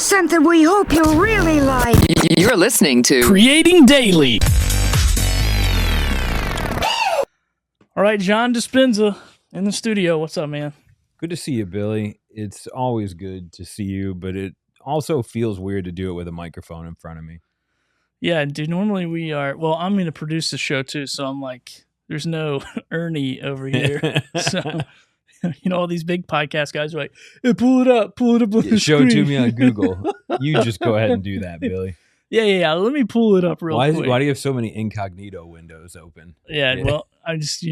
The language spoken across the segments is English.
Here's something we hope you'll really like. You're listening to Creating Daily. All right, Jon Dispenza in the studio. What's up, man? Good to see you, Billy. It's always good to see you, but it also feels weird to do it with a microphone in front of me. Yeah, dude, normally we are... Well, I'm going to produce the show, too, so I'm like, there's no Ernie over here. So, you know, all these big podcast guys are like, hey, pull it up on the Show screen. it to me on Google. You just go ahead and do that, Billy. Yeah. Let me pull it up real quick. Why do you have so many incognito windows open? Yeah, well, I just,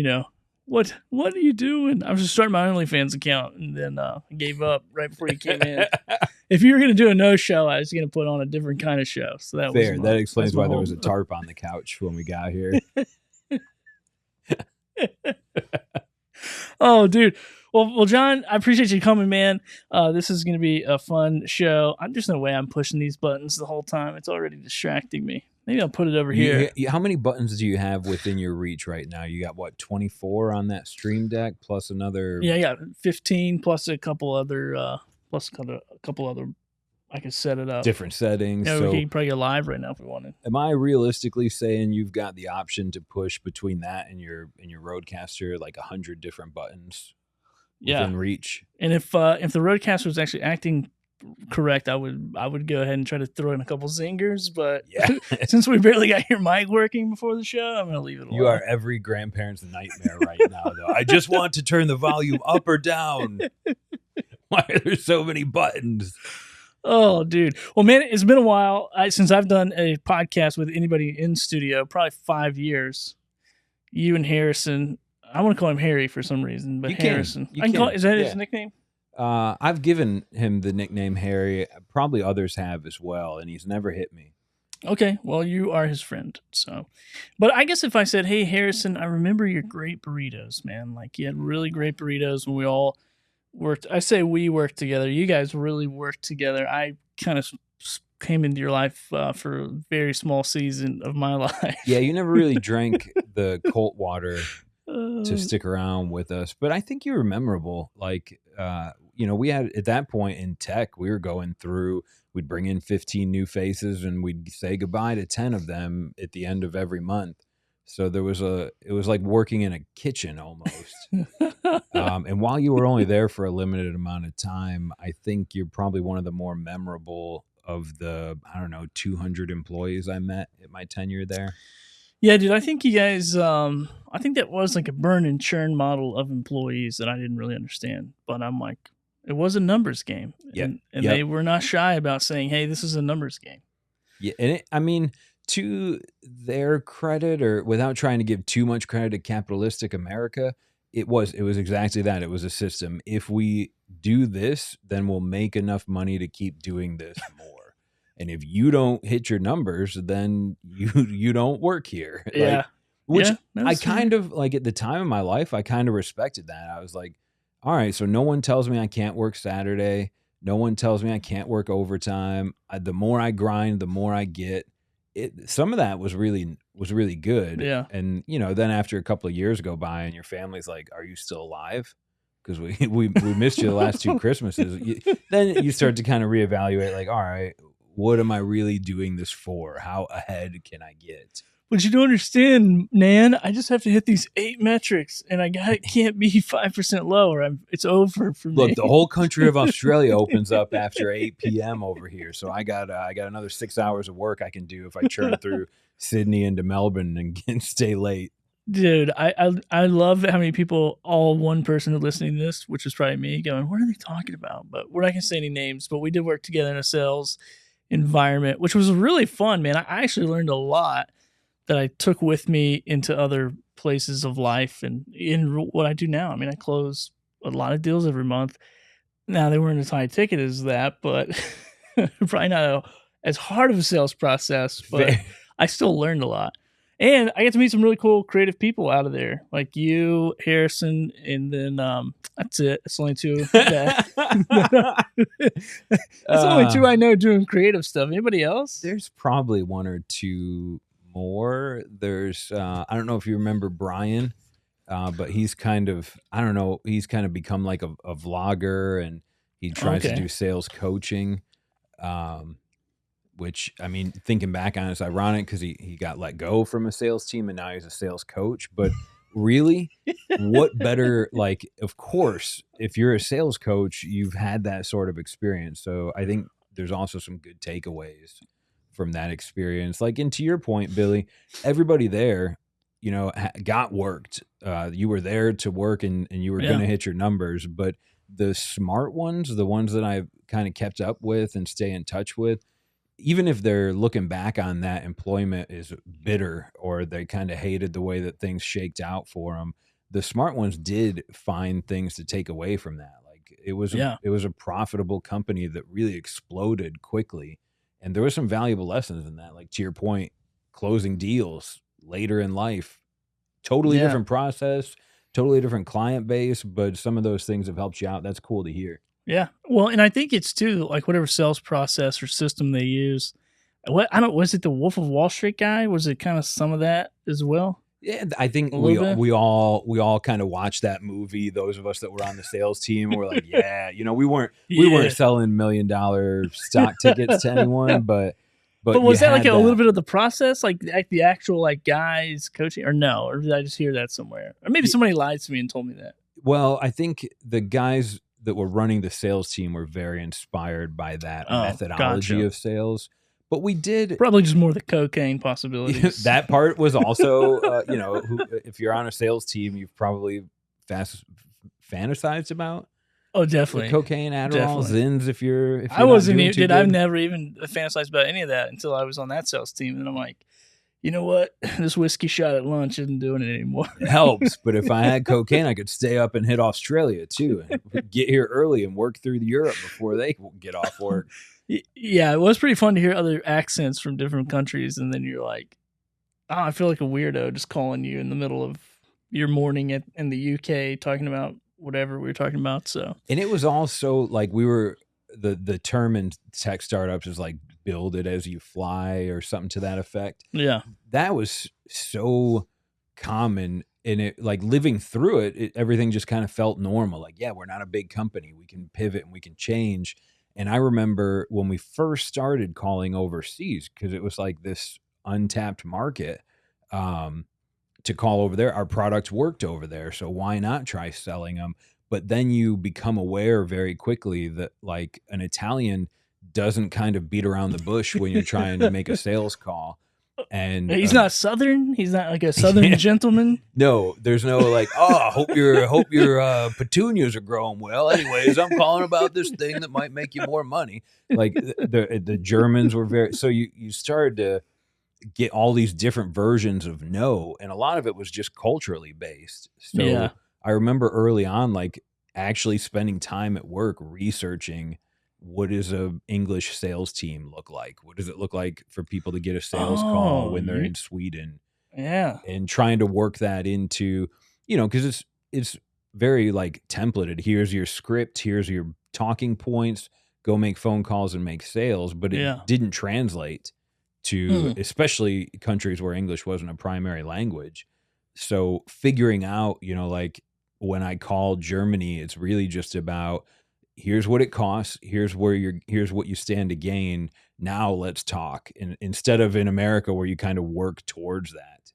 what are you doing? I was just starting my OnlyFans account, and then I gave up right before you came in. If you were going to do a no show, I was going to put on a different kind of show. So that Fair. was That explains why there was a tarp on the couch when we got here. Oh, dude. Well, Jon, I appreciate you coming, man. This is going to be a fun show. There's no way I'm pushing these buttons the whole time. It's already distracting me. Maybe I'll put it over here. How many buttons do you have within your reach right now? You got, 24 on that Stream Deck plus another... Yeah, I got 15 plus a couple other... I can set it up. Different settings. Yeah, so we can probably go live right now if we wanted. am I realistically saying you've got the option to push between that and your Rodecaster like 100 different buttons within reach? And if the Rodecaster was actually acting correct, I would go ahead and try to throw in a couple zingers. But since we barely got your mic working before the show, I'm gonna leave it alone. You are every grandparent's nightmare right now, though. I just want to turn the volume up or down. Why are there so many buttons? Oh, dude. Well, man, it's been a while since I've done a podcast with anybody in studio, probably 5 years. You and Harrison. I want to call him Harry for some reason, but Harrison. Is that his nickname? I've given him the nickname Harry. Probably others have as well, and he's never hit me. Okay, well, you are his friend. So, but I guess if I said, hey, Harrison, I remember your great burritos, man. Like, you had really great burritos when we all worked. I say we worked together. You guys really worked together. I kind of came into your life for a very small season of my life. Yeah, you never really drank the Colt water to stick around with us, but I think you were memorable. Like, we had at that point in tech, we were going through, we'd bring in 15 new faces and we'd say goodbye to 10 of them at the end of every month. So it was like working in a kitchen almost. And while you were only there for a limited amount of time, I think you're probably one of the more memorable of the, 200 employees I met at my tenure there. Yeah, dude, I think you guys, I think that was like a burn and churn model of employees that I didn't really understand. But I'm like, it was a numbers game. And they were not shy about saying, hey, this is a numbers game. Yeah, and to their credit, or without trying to give too much credit to capitalistic America, it was exactly that. It was a system. If we do this, then we'll make enough money to keep doing this more. And if you don't hit your numbers, then you don't work here. Yeah. I kind of, like, at the time of my life, I kind of respected that. I was like, all right, so no one tells me I can't work Saturday. No one tells me I can't work overtime. The more I grind, the more I get. Some of that was really good. Yeah. And, then after a couple of years go by and your family's like, are you still alive? Because we missed you the last two Christmases. Then you start to kind of reevaluate, like, all right, what am I really doing this for? How ahead can I get? But you don't understand, Nan. I just have to hit these 8 metrics, and can't be 5% lower. It's over for me. Look, the whole country of Australia opens up after 8 p.m. over here, so I got another 6 hours of work I can do if I churn through Sydney into Melbourne and stay late. Dude, I love how many people, all one person who's listening to this, which is probably me, going, what are they talking about? But we're not going to say any names, but we did work together in a sales environment, which was really fun, man. I actually learned a lot that I took with me into other places of life and in what I do now. I mean, I close a lot of deals every month. Now, they weren't as high ticket as that, but probably not as hard of a sales process, but I still learned a lot. And I get to meet some really cool creative people out of there, like you, Harrison, and then that's it. It's only two. That's only two I know doing creative stuff. Anybody else? There's probably one or two more. There's I don't know if you remember Brian, but he's kind of, I don't know, he's kind of become like a vlogger, and he tries to do sales coaching. Which, I mean, thinking back on it, it's ironic because he got let go from a sales team and now he's a sales coach. But really, what better, like, of course, if you're a sales coach, you've had that sort of experience. So I think there's also some good takeaways from that experience. Like, and to your point, Billy, everybody there, you know, got worked. You were there to work and you were going to hit your numbers. But the smart ones, the ones that I've kind of kept up with and stay in touch with, even if they're looking back on that employment is bitter or they kind of hated the way that things shaked out for them, the smart ones did find things to take away from that. Like it was a profitable company that really exploded quickly. And there were some valuable lessons in that. Like to your point, closing deals later in life, totally different process, totally different client base, but some of those things have helped you out. That's cool to hear. Yeah. Well, and I think it's too, like whatever sales process or system they use. Was it the Wolf of Wall Street guy? Was it kind of some of that as well? Yeah, I think we all kind of watched that movie. Those of us that were on the sales team were like, yeah, you know, we weren't selling $1 million stock tickets to anyone, but was that like a little bit of the process, like the actual like guys coaching, or no? Or did I just hear that somewhere? Or maybe somebody lied to me and told me that. Well, I think the guys that were running the sales team were very inspired by that methodology of sales. But we did probably just more the cocaine possibilities. That part was also, you know, if you're on a sales team, you've probably fantasized about. Oh, definitely. Cocaine, Adderall, Zins. If I wasn't even, I've never even fantasized about any of that until I was on that sales team. And I'm like, you know what? This whiskey shot at lunch isn't doing it anymore. It helps, but if I had cocaine, I could stay up and hit Australia too, and get here early and work through Europe before they get off work. Yeah, it was pretty fun to hear other accents from different countries, and then you're like, oh, I feel like a weirdo just calling you in the middle of your morning in the UK talking about whatever we were talking about. So, and it was also like we were the term in tech startups is like build it as you fly or something to that effect. Yeah. That was so common, and it like living through it, everything just kind of felt normal. Like, yeah, we're not a big company. We can pivot and we can change. And I remember when we first started calling overseas, because it was like this untapped market to call over there. Our products worked over there. So why not try selling them? But then you become aware very quickly that like an Italian doesn't kind of beat around the bush when you're trying to make a sales call. And he's not Southern. He's not like a Southern gentleman. No, there's no like, oh, hope your petunias are growing well. Anyways, I'm calling about this thing that might make you more money. Like the Germans were very, so you started to get all these different versions of no, and a lot of it was just culturally based. So I remember early on, like actually spending time at work researching what does a English sales team look like? What does it look like for people to get a sales call when they're in Sweden? Yeah. And trying to work that into, you know, because it's very like templated. Here's your script. Here's your talking points. Go make phone calls and make sales. But it didn't translate to especially countries where English wasn't a primary language. So figuring out, you know, like when I call Germany, it's really just about here's what it costs. Here's what you stand to gain. Now let's talk. And instead of in America where you kind of work towards that.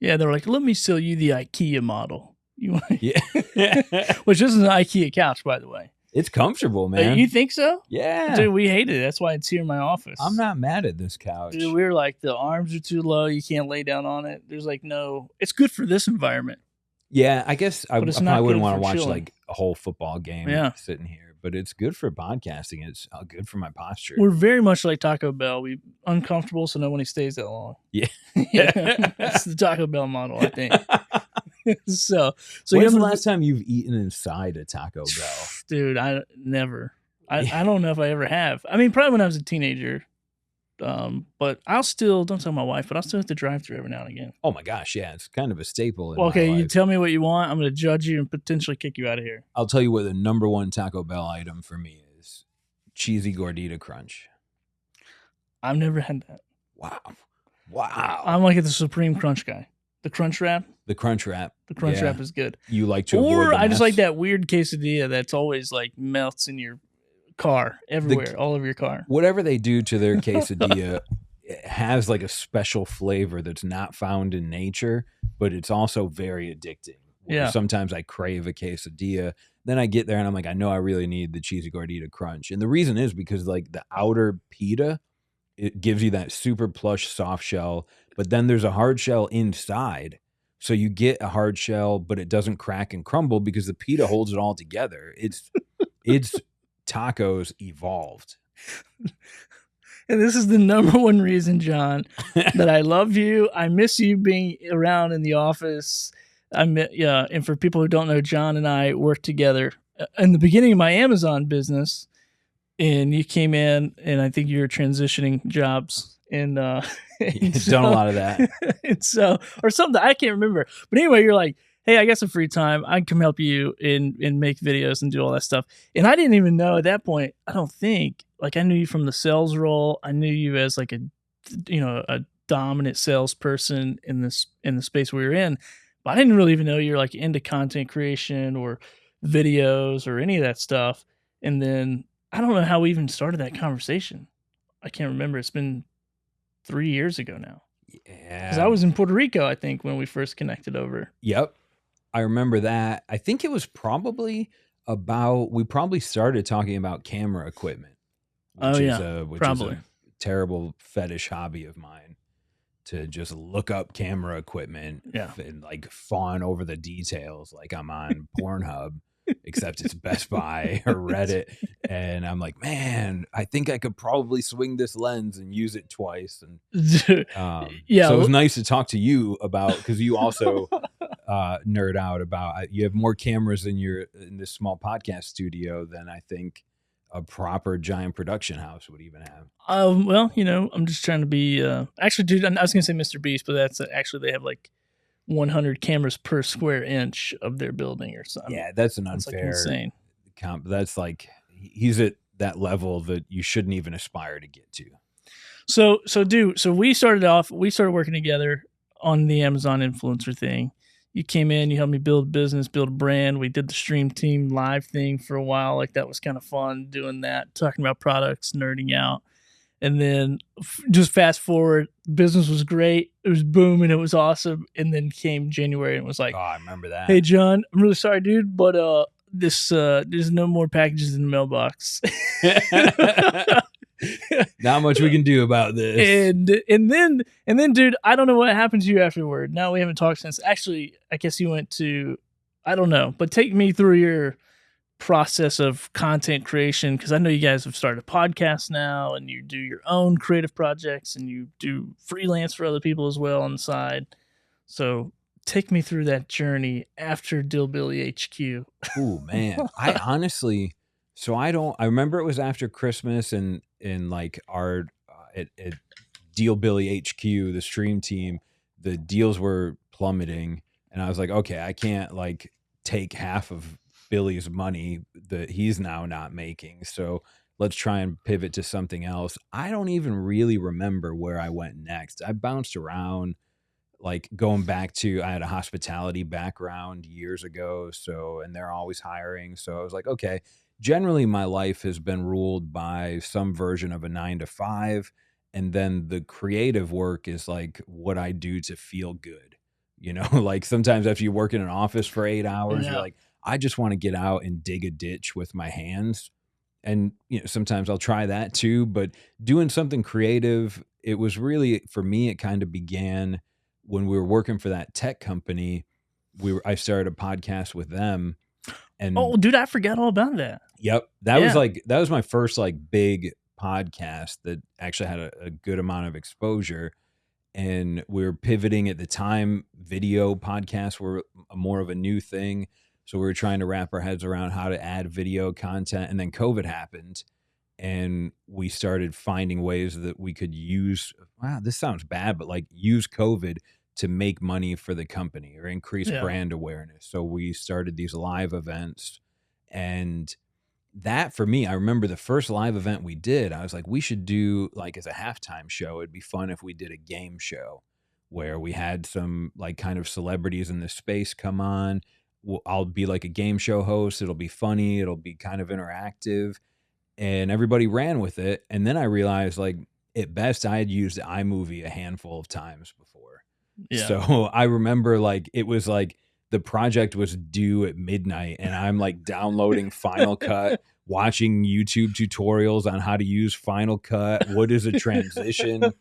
Yeah. They're like, let me sell you the IKEA model. Yeah. Which isn't an IKEA couch, by the way. It's comfortable, man. You think so? Yeah. Dude, we hate it. That's why it's here in my office. I'm not mad at this couch. Dude, we're like, the arms are too low. You can't lay down on it. There's like no, it's good for this environment. Yeah, I guess I probably wouldn't want to watch chilling. like a whole football game sitting here, but it's good for podcasting. It's good for my posture. We're very much like Taco Bell. We uncomfortable, so nobody stays that long. Yeah. That's the Taco Bell model, I think. so when's the last time you've eaten inside a Taco Bell? Dude, I never. I don't know if I ever have. I mean, probably when I was a teenager. But I'll still, don't tell my wife, but I'll still have to drive through every now and again. Oh my gosh, yeah, it's kind of a staple in okay, my life. You tell me what you want, I'm going to judge you and potentially kick you out of here. I'll tell you what the number one Taco Bell item for me is: cheesy gordita crunch. I've never had that. Wow. I'm like the Supreme Crunch guy. The Crunch Wrap. The Crunch Wrap. The Crunch Wrap is good. You like to or avoid the I just mess? like that weird quesadilla that's always like melts in your car everywhere, all over your car. Whatever they do to their quesadilla it has like a special flavor that's not found in nature, but it's also very addicting. Yeah. Sometimes I crave a quesadilla. Then I get there and I'm like, I know I really need the cheesy gordita crunch. And the reason is because like the outer pita, it gives you that super plush soft shell, but then there's a hard shell inside. So you get a hard shell, but it doesn't crack and crumble because the pita holds it all together. It's tacos evolved. And this is the number one reason, John, that I love you. I miss you being around in the office. And for people who don't know, John and I worked together in the beginning of my Amazon business. And you came in, and I think you were transitioning jobs, and done a lot of that. And so, or something I can't remember. But anyway, you're like, hey, I got some free time. I can come help you and make videos and do all that stuff. And I didn't even know at that point. I don't think I knew you from the sales role. I knew you as like a dominant salesperson in the space we were in. But I didn't really even know you're like into content creation or videos or any of that stuff. And then I don't know how we even started that conversation. I can't remember. It's been 3 years ago now. Yeah. Because I was in Puerto Rico, I think, when we first connected over. Yep. I remember that. I think it was probably we probably started talking about camera equipment. Which is a terrible fetish hobby of mine, to just look up camera equipment and like fawn over the details like I'm on Pornhub, except it's Best Buy or Reddit. And I'm like, man, I think I could probably swing this lens and use it twice. And so it was nice to talk to you about, because you also nerd out about, you have more cameras in this small podcast studio than I think a proper giant production house would even have. Well, I'm just trying to be actually, dude, I was gonna say Mr. Beast, but that's actually, they have like 100 cameras per square inch of their building or something. Yeah, that's an unfair insane comp. That's like, he's at that level that you shouldn't even aspire to get to. So we started working together on the Amazon influencer thing. You came in, you helped me build a business, build a brand. We did the Stream Team live thing for a while. Like, that was kind of fun doing that, talking about products, nerding out. And then just fast forward, business was great. It was booming. It was awesome. And then came January and it was like, oh, I remember that. Hey, John, I'm really sorry, dude, but there's no more packages in the mailbox. Not much we can do about this. And then, dude, I don't know what happened to you afterward. Now we haven't talked since. Actually, I guess you went to, I don't know, but take me through your process of content creation, because I know you guys have started a podcast now, and you do your own creative projects, and you do freelance for other people as well on the side. So take me through that journey after Dillbilly HQ. Oh man, I honestly. So I remember it was after Christmas, and like our at Deal Billy HQ, the Stream Team, the deals were plummeting, and I was like, okay, I can't like take half of Billy's money that he's now not making. So let's try and pivot to something else. I don't even really remember where I went next. I bounced around, like going back to, I had a hospitality background years ago. So, and they're always hiring. So I was like, okay, generally my life has been ruled by some version of a 9 to 5. And then the creative work is like what I do to feel good. Like sometimes after you work in an office for 8 hours, you're like, I just want to get out and dig a ditch with my hands. And, sometimes I'll try that too, but doing something creative, it was really, for me, it kind of began when we were working for that tech company. I started a podcast with them. And oh, dude, I forgot all about that. Yep. That was my first like big podcast that actually had a good amount of exposure. And we were pivoting at the time. Video podcasts were more of a new thing. So we were trying to wrap our heads around how to add video content. And then COVID happened, and we started finding ways that we could use, wow, this sounds bad, but like use COVID to make money for the company or increase brand awareness. So we started these live events. And that, for me, I remember the first live event we did, I was like, we should do like as a halftime show. It'd be fun if we did a game show where we had some like kind of celebrities in the space come on. I'll be like a game show host. It'll be funny. It'll be kind of interactive. and everybody ran with it. And then I realized, like, at best, I had used iMovie a handful of times before. Yeah. So I remember, like, it was like the project was due at midnight, and I'm like downloading Final Cut, watching YouTube tutorials on how to use Final Cut. What is a transition?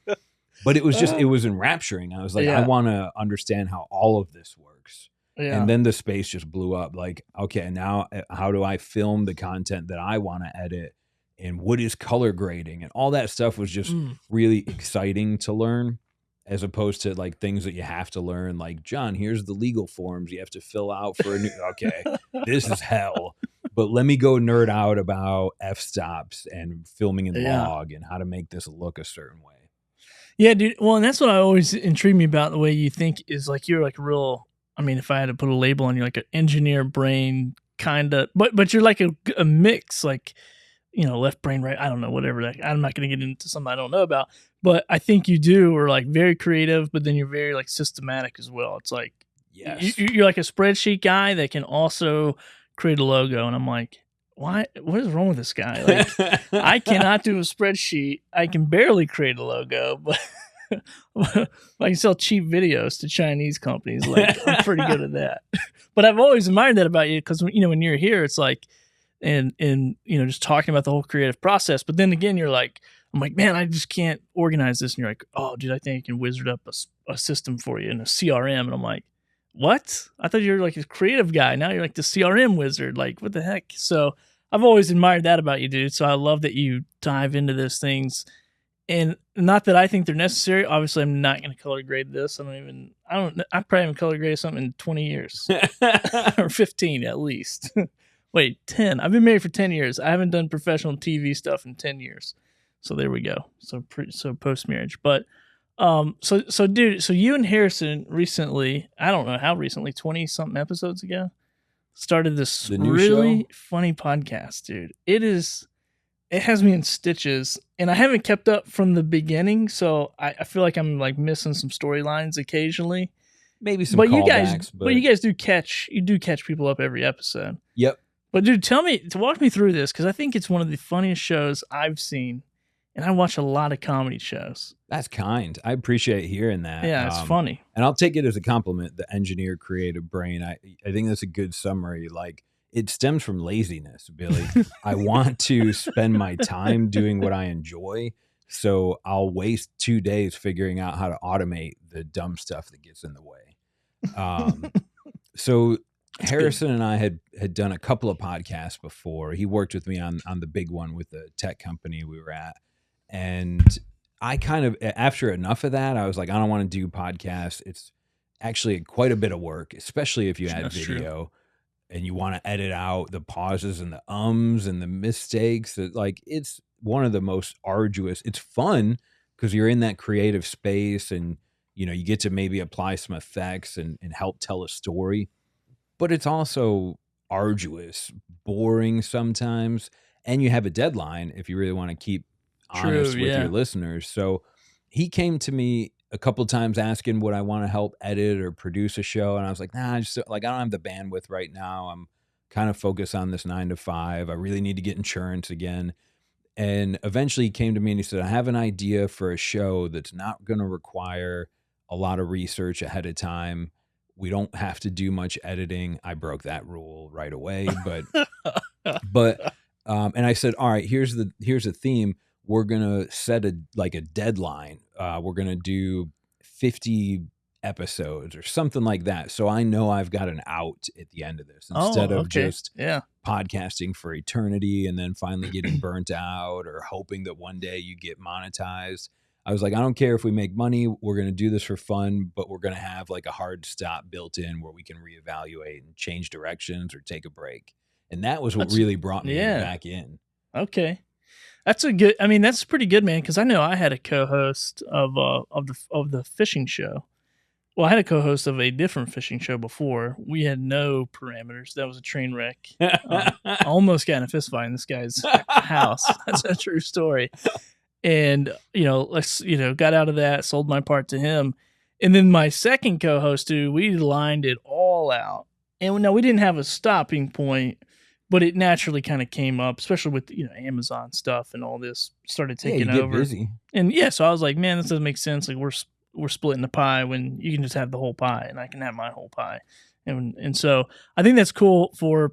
But it was just, it was enrapturing. I was like, I want to understand how all of this works. Yeah. And then the space just blew up. Like, okay, now how do I film the content that I want to edit? And what is color grading? And all that stuff was just really exciting to learn, as opposed to like things that you have to learn. Like, John, here's the legal forms you have to fill out for a new, okay, this is hell. But let me go nerd out about f-stops and filming in log and how to make this look a certain way. Yeah, dude. Well, and that's what I always intrigued me about the way you think is like you're like real. I mean, if I had to put a label on you, like an engineer brain kind of, but you're like a mix, like, you know, left brain, right. I don't know, whatever. I'm not going to get into something I don't know about, but I think you do are like very creative, but then you're very like systematic as well. It's like, you're like a spreadsheet guy that can also create a logo. And I'm like, what is wrong with this guy? Like, I cannot do a spreadsheet. I can barely create a logo, but I can sell cheap videos to Chinese companies. Like, I'm pretty good at that. But I've always admired that about you, because, you know, when you're here, it's like, and you know, just talking about the whole creative process. But then again, you're like, I'm like, man, I just can't organize this. And you're like, oh, dude, I think I can wizard up a system for you in a CRM. And I'm like, what? I thought you were like a creative guy. Now you're like the CRM wizard. Like, what the heck? So I've always admired that about you, dude. So I love that you dive into those things. And not that I think they're necessary. Obviously, I'm not going to color grade this. I probably haven't color graded something in 20 years or 15 at least. Wait, 10. I've been married for 10 years. I haven't done professional TV stuff in 10 years. So there we go. So post marriage, but so dude, so you and Harrison recently, I don't know how recently, 20 something episodes ago, started this really funny podcast, dude. It has me in stitches, and I haven't kept up from the beginning, so I feel like I'm like missing some storylines occasionally. Maybe some but callbacks. But you guys do catch people up every episode. Yep. But dude, walk me through this, because I think it's one of the funniest shows I've seen, and I watch a lot of comedy shows. That's kind. I appreciate hearing that. Yeah, it's funny. And I'll take it as a compliment, the engineer creative brain. I think that's a good summary. Like, it stems from laziness, Billy. I want to spend my time doing what I enjoy, so I'll waste 2 days figuring out how to automate the dumb stuff that gets in the way. So Harrison and I had done a couple of podcasts before. He worked with me on the big one with the tech company we were at. And I kind of, after enough of that, I was like, I don't want to do podcasts. It's actually quite a bit of work, especially if you add video and you want to edit out the pauses and the ums and the mistakes. Like, it's one of the most arduous. It's fun because you're in that creative space, and, you know, you get to maybe apply some effects and help tell a story. But it's also arduous, boring sometimes, and you have a deadline if you really want to keep honest with your listeners. So he came to me a couple of times asking would I want to help edit or produce a show, and I was like, nah, I don't have the bandwidth right now. I'm kind of focused on this 9 to 5. I really need to get insurance again. And eventually he came to me and he said, I have an idea for a show that's not going to require a lot of research ahead of time. We don't have to do much editing. I broke that rule right away, but and I said, all right, here's the theme. We're gonna set a deadline. We're gonna do 50 episodes or something like that, so I know I've got an out at the end of this, instead of just podcasting for eternity and then finally getting burnt out or hoping that one day you get monetized. I was like, I don't care if we make money. We're going to do this for fun, but we're going to have like a hard stop built in where we can reevaluate and change directions or take a break. And that was what really brought me back in. Okay. That's pretty good, man. Cause I know I had a co-host of the fishing show. Well, I had a co-host of a different fishing show before. We had no parameters. That was a train wreck. I almost got in a fist fight in this guy's house. That's a true story. And, got out of that, sold my part to him. And then my second co-host, dude, we lined it all out. And no, we didn't have a stopping point, but it naturally kind of came up, especially with Amazon stuff and all this started Yeah, you taking get over. busy. And so I was like, man, this doesn't make sense. Like we're splitting the pie when you can just have the whole pie and I can have my whole pie. And so I think that's cool for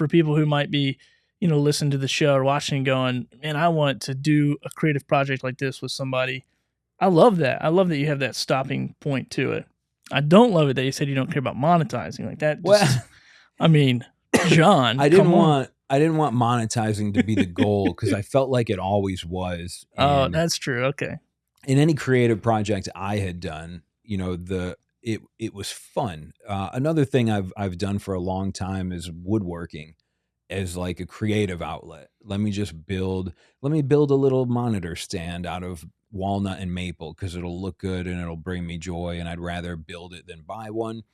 people who might be, listening to the show or watching and going, man, I want to do a creative project like this with somebody. I love that. I love that you have that stopping point to it. I don't love it that you said you don't care about monetizing like that. I mean, John, I didn't want monetizing to be the goal because I felt like it always was. Oh, that's true. Okay. In any creative project I had done, it was fun. Another thing I've done for a long time is woodworking as like a creative outlet. Let me build a little monitor stand out of walnut and maple because it'll look good and it'll bring me joy, and I'd rather build it than buy one.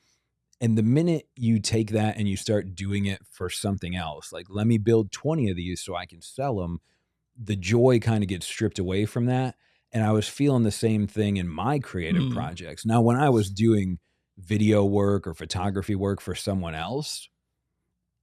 And the minute you take that and you start doing it for something else, like let me build 20 of these so I can sell them, the joy kind of gets stripped away from that. And I was feeling the same thing in my creative projects. Now, when I was doing video work or photography work for someone else,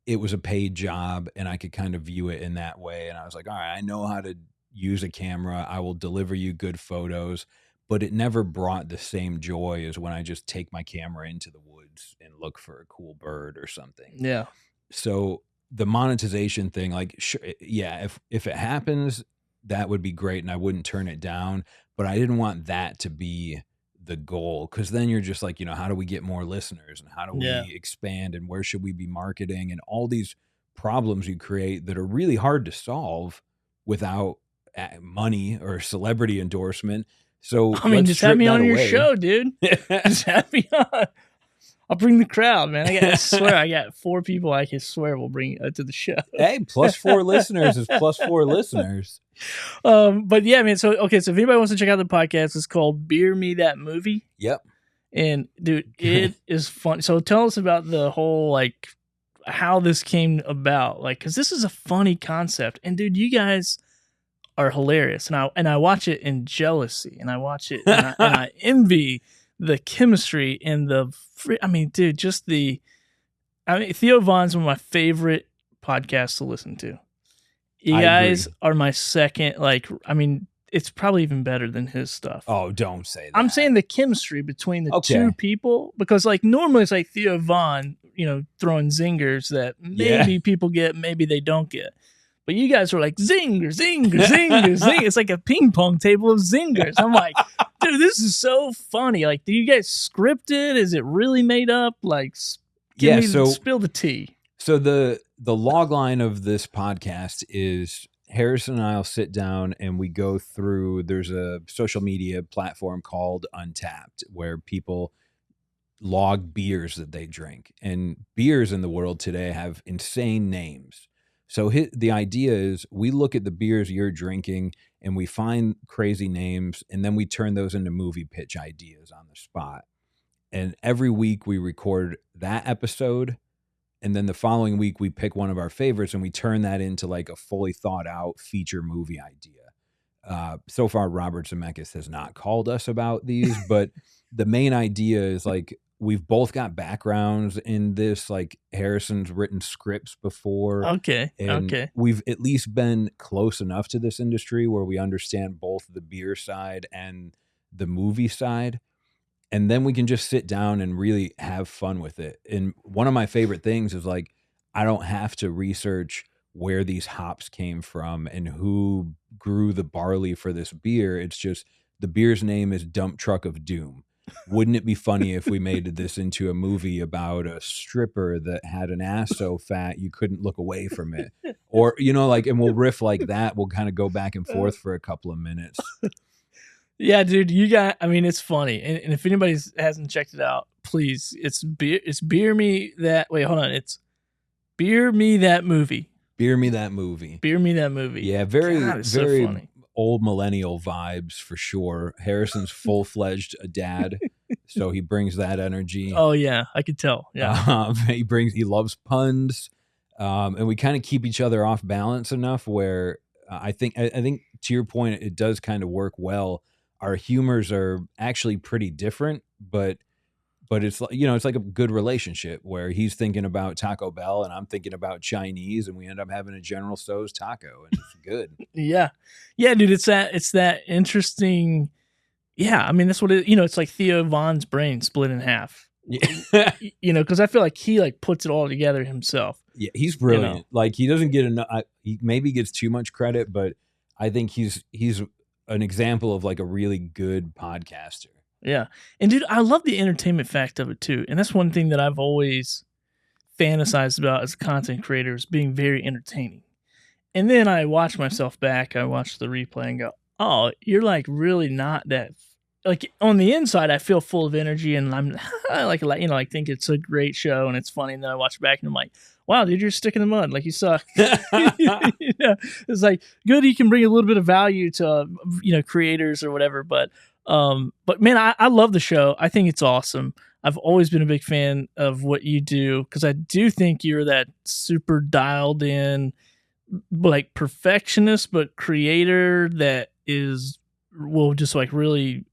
it was a paid job and I could kind of view it in that way. And I was like, all right, I know how to use a camera. I will deliver you good photos, but it never brought the same joy as when I just take my camera into the woods and look for a cool bird or something. Yeah. So the monetization thing, like, yeah, if it happens, that would be great and I wouldn't turn it down, but I didn't want that to be the goal, because then you're just like, how do we get more listeners and how do we expand and where should we be marketing and all these problems you create that are really hard to solve without money or celebrity endorsement. So I mean, just have me on your show, dude. Just have me on. I'll bring the crowd, man. I swear I got 4 people I can swear will bring to the show. Hey, plus 4 listeners is plus 4 listeners. But yeah, man. So if anybody wants to check out the podcast, it's called Beer Me That Movie. Yep. And dude, it is fun. So tell us about the whole, like, how this came about, like, because this is a funny concept, and dude, you guys are hilarious, and I watch it in jealousy, and I watch it and I envy the chemistry and dude, Theo Von's one of my favorite podcasts to listen to. You guys are my second, it's probably even better than his stuff. Oh, don't say that. I'm saying the chemistry between the two people, because like normally it's like Theo Von, throwing zingers that maybe people get, maybe they don't get. But you guys were like, zinger, zinger, zinger, zinger. It's like a ping pong table of zingers. I'm like, dude, this is so funny. Like, do you guys script it? Is it really made up? Like, spill the tea. So the log line of this podcast is Harrison and I'll sit down and we go through, there's a social media platform called Untapped where people log beers that they drink. And beers in the world today have insane names. So the idea is we look at the beers you're drinking and we find crazy names, and then we turn those into movie pitch ideas on the spot. And every week we record that episode, and then the following week we pick one of our favorites and we turn that into like a fully thought out feature movie idea. So far, Robert Zemeckis has not called us about these, but the main idea is like, we've both got backgrounds in this, like Harrison's written scripts before. Okay. And we've at least been close enough to this industry where we understand both the beer side and the movie side. And then we can just sit down and really have fun with it. And one of my favorite things is like, I don't have to research where these hops came from and who grew the barley for this beer. It's just the beer's name is Dump Truck of Doom. Wouldn't it be funny if we made this into a movie about a stripper that had an ass so fat you couldn't look away from it? Or, and we'll riff like that. We'll kind of go back and forth for a couple of minutes. Yeah, dude, it's funny. And if anybody hasn't checked it out, please, it's Beer Me That Movie. Beer Me That Movie. Beer Me That Movie. Yeah, very funny. Old millennial vibes for sure. Harrison's full-fledged a dad, so he brings that energy. Oh yeah, I could tell. Yeah, he loves puns, and we kind of keep each other off balance enough where I think to your point, it does kind of work well. Our humors are actually pretty different, but but it's like, you know, it's like a good relationship where he's thinking about Taco Bell and I'm thinking about Chinese, and we end up having a General Tso's taco, and it's good. Yeah. Yeah, dude, it's that interesting. Yeah, I mean, that's what it, it's like Theo Von's brain split in half. Yeah. Because I feel like he like puts it all together himself. Yeah, he's brilliant. Like, he doesn't get enough. He maybe gets too much credit, but I think he's an example of like a really good podcaster. Yeah. And dude, I love the entertainment fact of it too. And that's one thing that I've always fantasized about as a content creator, is being very entertaining. And then I watch myself back, I watch the replay and go, oh, you're like really not that. Like on the inside, I feel full of energy and I'm like think it's a great show and it's funny. And then I watch it back and I'm like, wow, dude, you're a stick in the mud. Like, you suck. It's like, good, you can bring a little bit of value to, creators or whatever. But man, I love the show. I think it's awesome. I've always been a big fan of what you do, because I do think you're that super dialed in, like, perfectionist, but creator that will just like really.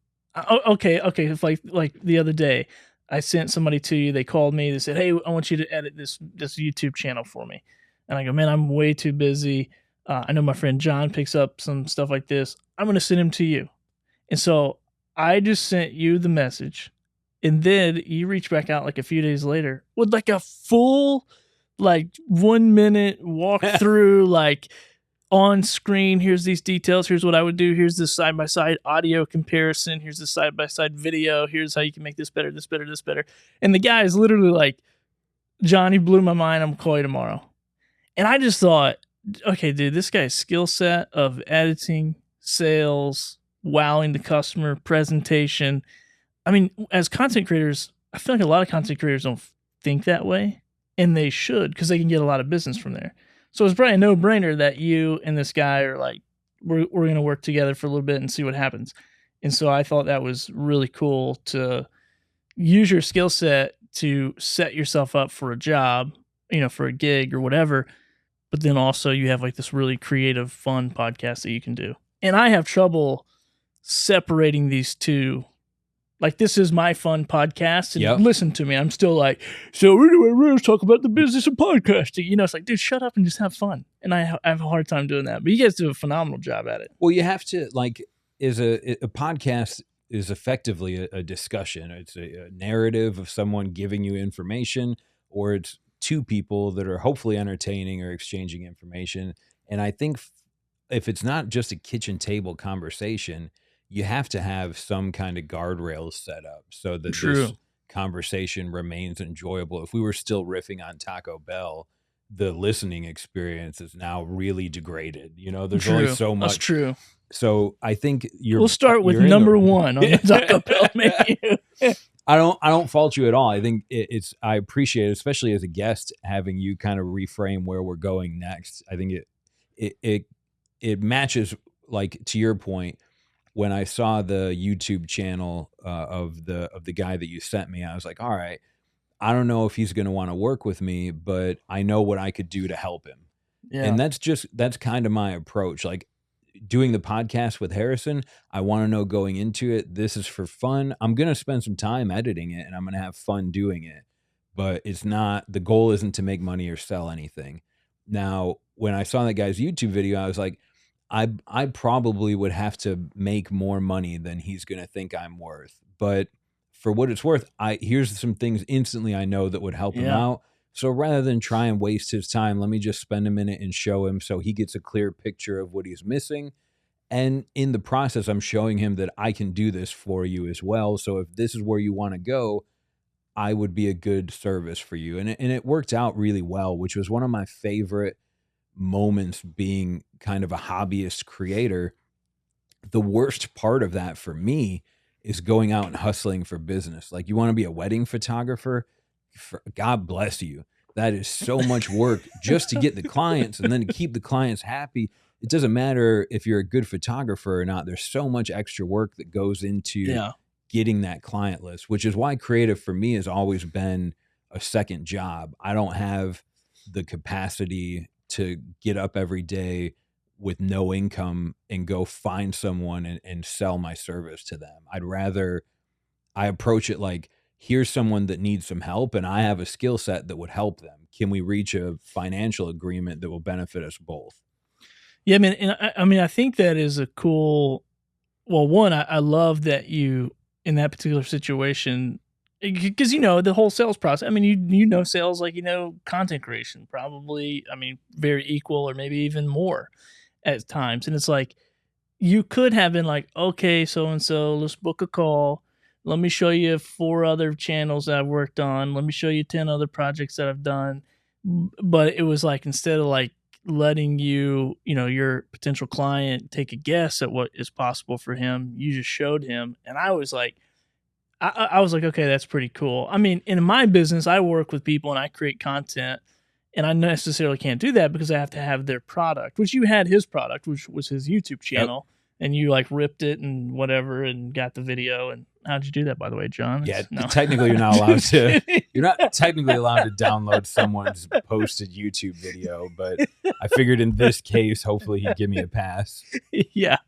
Okay. If like the other day, I sent somebody to you. They called me. They said, "Hey, I want you to edit this YouTube channel for me." And I go, "Man, I'm way too busy. I know my friend John picks up some stuff like this. I'm going to send him to you." And so I just sent you the message, and then you reach back out like a few days later with like a full, like 1 minute walkthrough, like on screen. Here's these details. Here's what I would do. Here's this side by side audio comparison. Here's the side by side video. Here's how you can make this better, this better, this better. And the guy is literally like, "Johnny, blew my mind. I'm gonna call you tomorrow." And I just thought, okay, dude, this guy's skill set of editing, sales, wowing the customer, presentation. I mean, as content creators, I feel like a lot of content creators don't think that way, and they should, because they can get a lot of business from there. So it's probably a no-brainer that you and this guy are like, we're going to work together for a little bit and see what happens. And so I thought that was really cool to use your skill set to set yourself up for a job, for a gig or whatever. But then also you have like this really creative, fun podcast that you can do. And I have trouble separating these two. Like, this is my fun podcast, and listen to me. I'm still like, so anyway, we're going to talk about the business of podcasting. It's like, dude, shut up and just have fun. And I have a hard time doing that. But you guys do a phenomenal job at it. Well, you have to, like, a podcast is effectively a discussion. It's a narrative of someone giving you information, or it's two people that are hopefully entertaining or exchanging information. And I think if it's not just a kitchen table conversation, you have to have some kind of guardrails set up so that this conversation remains enjoyable. If we were still riffing on Taco Bell, the listening experience is now really degraded. There's only so much. That's true. So I think we'll start with number one on the Taco Bell menu. I don't fault you at all. I think I appreciate it, especially as a guest, having you kind of reframe where we're going next. I think it matches, like, to your point. When I saw the YouTube channel of the guy that you sent me, I was like, all right, I don't know if he's going to want to work with me, but I know what I could do to help him. Yeah. And that's kind of my approach. Like, doing the podcast with Harrison, I want to know going into it, this is for fun. I'm going to spend some time editing it and I'm going to have fun doing it, but the goal isn't to make money or sell anything. Now, when I saw that guy's YouTube video, I was like, I probably would have to make more money than he's going to think I'm worth. But for what it's worth, here's some things instantly I know that would help him out. So rather than try and waste his time, let me just spend a minute and show him so he gets a clear picture of what he's missing. And in the process, I'm showing him that I can do this for you as well. So if this is where you want to go, I would be a good service for you. And it worked out really well, which was one of my favorite moments being kind of a hobbyist creator. The worst part of that for me is going out and hustling for business. Like, you want to be a wedding photographer? God bless you. That is so much work just to get the clients and then to keep the clients happy. It doesn't matter if you're a good photographer or not. There's so much extra work that goes into getting that client list, which is why creative for me has always been a second job. I don't have the capacity to get up every day with no income and go find someone and sell my service to them. I approach it like, here's someone that needs some help and I have a skill set that would help them. Can we reach a financial agreement that will benefit us both? Yeah, man. And I mean, I think that is a cool. Well, one, I love that you in that particular situation because the whole sales process. I mean, you know sales like content creation, probably. I mean, very equal or maybe even more at times. And it's like you could have been like, okay, so and so, let's book a call. Let me show you 4 other channels that I've worked on. Let me show you 10 other projects that I've done. But it was like instead of like letting your potential client take a guess at what is possible for him, you just showed him. And I was like, I was like, okay, that's pretty cool. I mean, in my business, I work with people and I create content, and I necessarily can't do that because I have to have their product, which you had his product, which was his YouTube channel, and you like ripped it and whatever and got the video. And how'd you do that, by the way, John? Yeah, technically you're not allowed to. You're not technically allowed to download someone's posted YouTube video, but I figured in this case, hopefully he'd give me a pass. Yeah,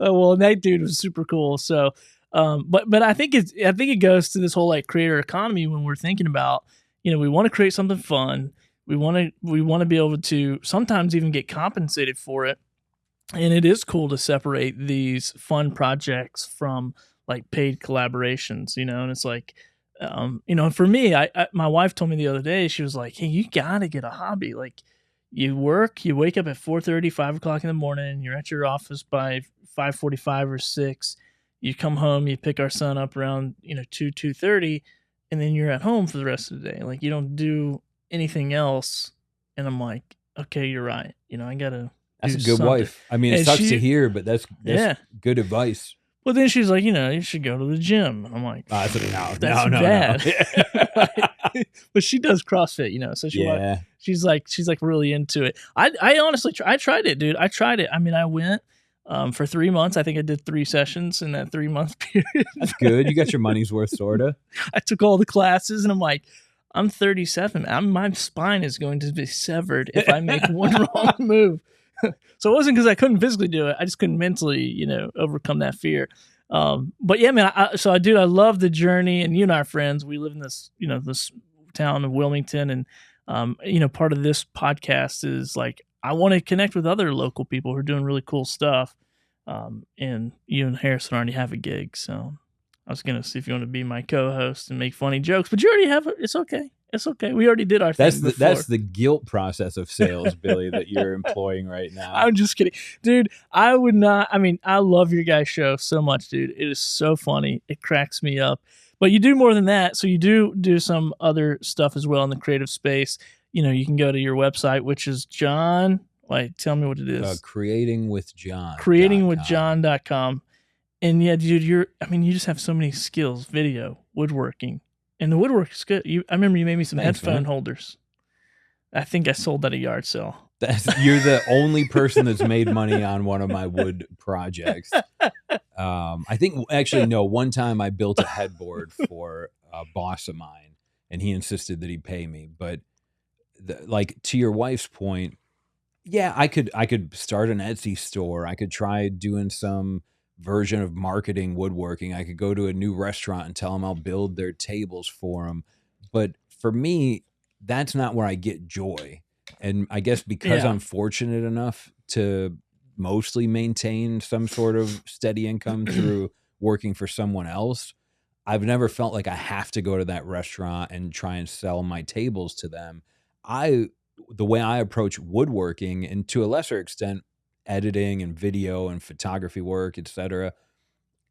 well, that dude was super cool. So, but I think it goes to this whole like creator economy when we're thinking about we want to create something fun. We want to be able to sometimes even get compensated for it. And it is cool to separate these fun projects from like paid collaborations, and it's like, for me, my wife told me the other day, she was like, hey, you got to get a hobby. Like you wake up at 4:30, 5 o'clock in the morning, you're at your office by 5:45 or 6. You come home, you pick our son up around, 2:30, and then you're at home for the rest of the day. Like you don't do anything else. And I'm like, okay, you're right. I gotta. That's a good wife. I mean, it sucks to hear, but that's good advice. Well, then she's like, you should go to the gym. And I'm like, that's bad. No. But she does CrossFit, so she's like really into it. I honestly, I tried it, dude. I tried it. I mean, I went for 3 months. I think I did 3 sessions in that 3-month period. That's good. You got your money's worth, sorta. I took all the classes, and I'm like, I'm 37. My spine is going to be severed if I make one wrong move. So it wasn't because I couldn't physically do it. I just couldn't mentally, overcome that fear. But yeah, man, I love the journey, and you and I are friends. We live in this, this town of Wilmington, and, part of this podcast is like, I want to connect with other local people who are doing really cool stuff. And you and Harrison already have a gig. So I was going to see if you want to be my co-host and make funny jokes, but you already have it. It's okay. It's okay. We already did our thing before. That's the guilt process of sales, Billy, that you're employing right now. I'm just kidding. Dude, I would not. I mean, I love your guys' show so much, dude. It is so funny. It cracks me up. But you do more than that. So you do some other stuff as well in the creative space. You can go to your website, which is John. Wait, tell me what it is. Creatingwithjon. Creatingwithjon.com. And yeah, dude, you just have so many skills: video, woodworking. And the woodwork is good. I remember you made me some headphone holders. I think I sold that at a yard sale. You're the only person that's made money on one of my wood projects. I think actually no. One time I built a headboard for a boss of mine, and he insisted that he pay me. But like to your wife's point, yeah, I could start an Etsy store. I could try doing some version of marketing woodworking. I could go to a new restaurant and tell them I'll build their tables for them. But for me, that's not where I get joy. And I guess because I'm fortunate enough to mostly maintain some sort of steady income through working for someone else, I've never felt like I have to go to that restaurant and try and sell my tables to them. The way I approach woodworking, and to a lesser extent, editing and video and photography work, etc.,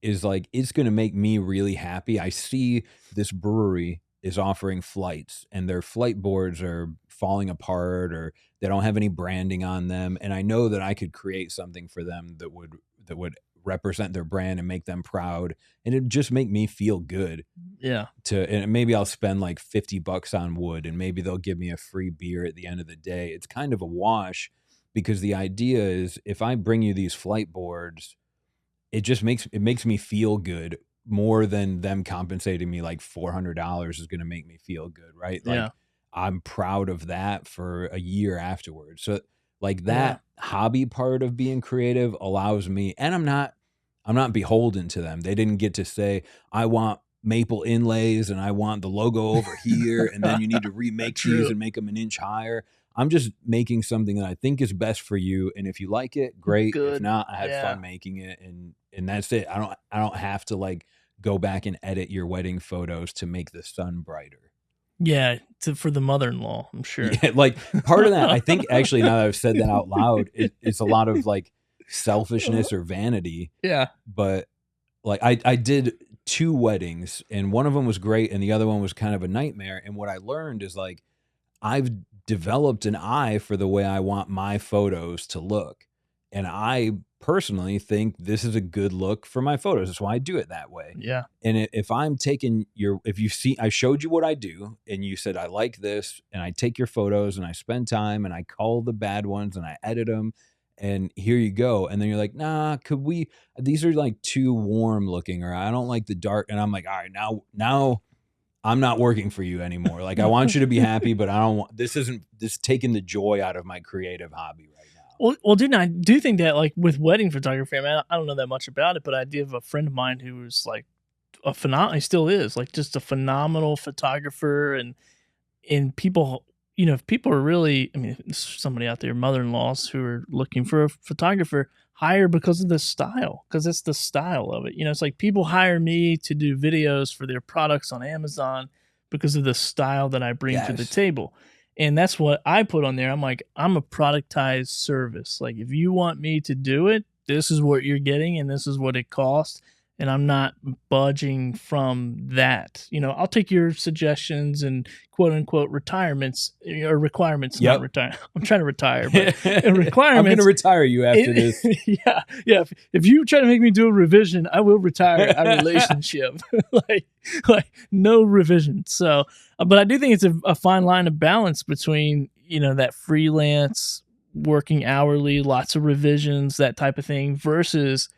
is like, it's going to make me really happy. I see this brewery is offering flights and their flight boards are falling apart or they don't have any branding on them. And I know that I could create something for them that would represent their brand and make them proud. And it'd just make me feel good. Yeah. And maybe I'll spend like $50 on wood and maybe they'll give me a free beer at the end of the day. It's kind of a wash. Because the idea is, if I bring you these flight boards, it makes me feel good more than them compensating me like $400 is going to make me feel good, right? Like I'm proud of that for a year afterwards. So like that hobby part of being creative allows me, and I'm not beholden to them. They didn't get to say, I want maple inlays and I want the logo over here. And then you need to remake True. these and make them an inch higher. I'm just making something that I think is best for you. And if you like it, great. Good. If not, I had Yeah. fun making it. And that's it. I don't have to like go back and edit your wedding photos to make the sun brighter. Yeah, for the mother-in-law, I'm sure. Yeah, like part of that, I think actually now that I've said that out loud, it's a lot of like selfishness or vanity. Yeah. But like I did 2 weddings and one of them was great and the other one was kind of a nightmare. And what I learned is like I've developed an eye for the way I want my photos to look. And I personally think this is a good look for my photos. That's why I do it that way. Yeah. And if I'm taking if you see, I showed you what I do and you said, I like this, and I take your photos and I spend time and I call the bad ones and I edit them and here you go. And then you're like, nah, these are like too warm looking, or I don't like the dark. And I'm like, all right, now I'm not working for you anymore. Like I want you to be happy, but I don't want, this is taking the joy out of my creative hobby right now. Well, dude, I do think that like with wedding photography, I mean, I don't know that much about it, but I do have a friend of mine who was like a phenomenal, he still is like just a phenomenal photographer, and people, you know, if people are really, I mean, somebody out there, mother-in-laws who are looking for a photographer, hire because of the style, because it's the style of it. You know, it's like people hire me to do videos for their products on Amazon because of the style that I bring to the table. And that's what I put on there. I'm like, I'm a productized service. Like, if you want me to do it, this is what you're getting and this is what it costs. And I'm not budging from that. You know, I'll take your suggestions and quote unquote retirements or requirements. Yep. Not retire. I'm trying to retire, but requirements. I'm going to retire you after this. Yeah. If you try to make me do a revision, I will retire our relationship. like no revision. So, but I do think it's a fine line of balance between, you know, that freelance working hourly, lots of revisions, that type of thing versus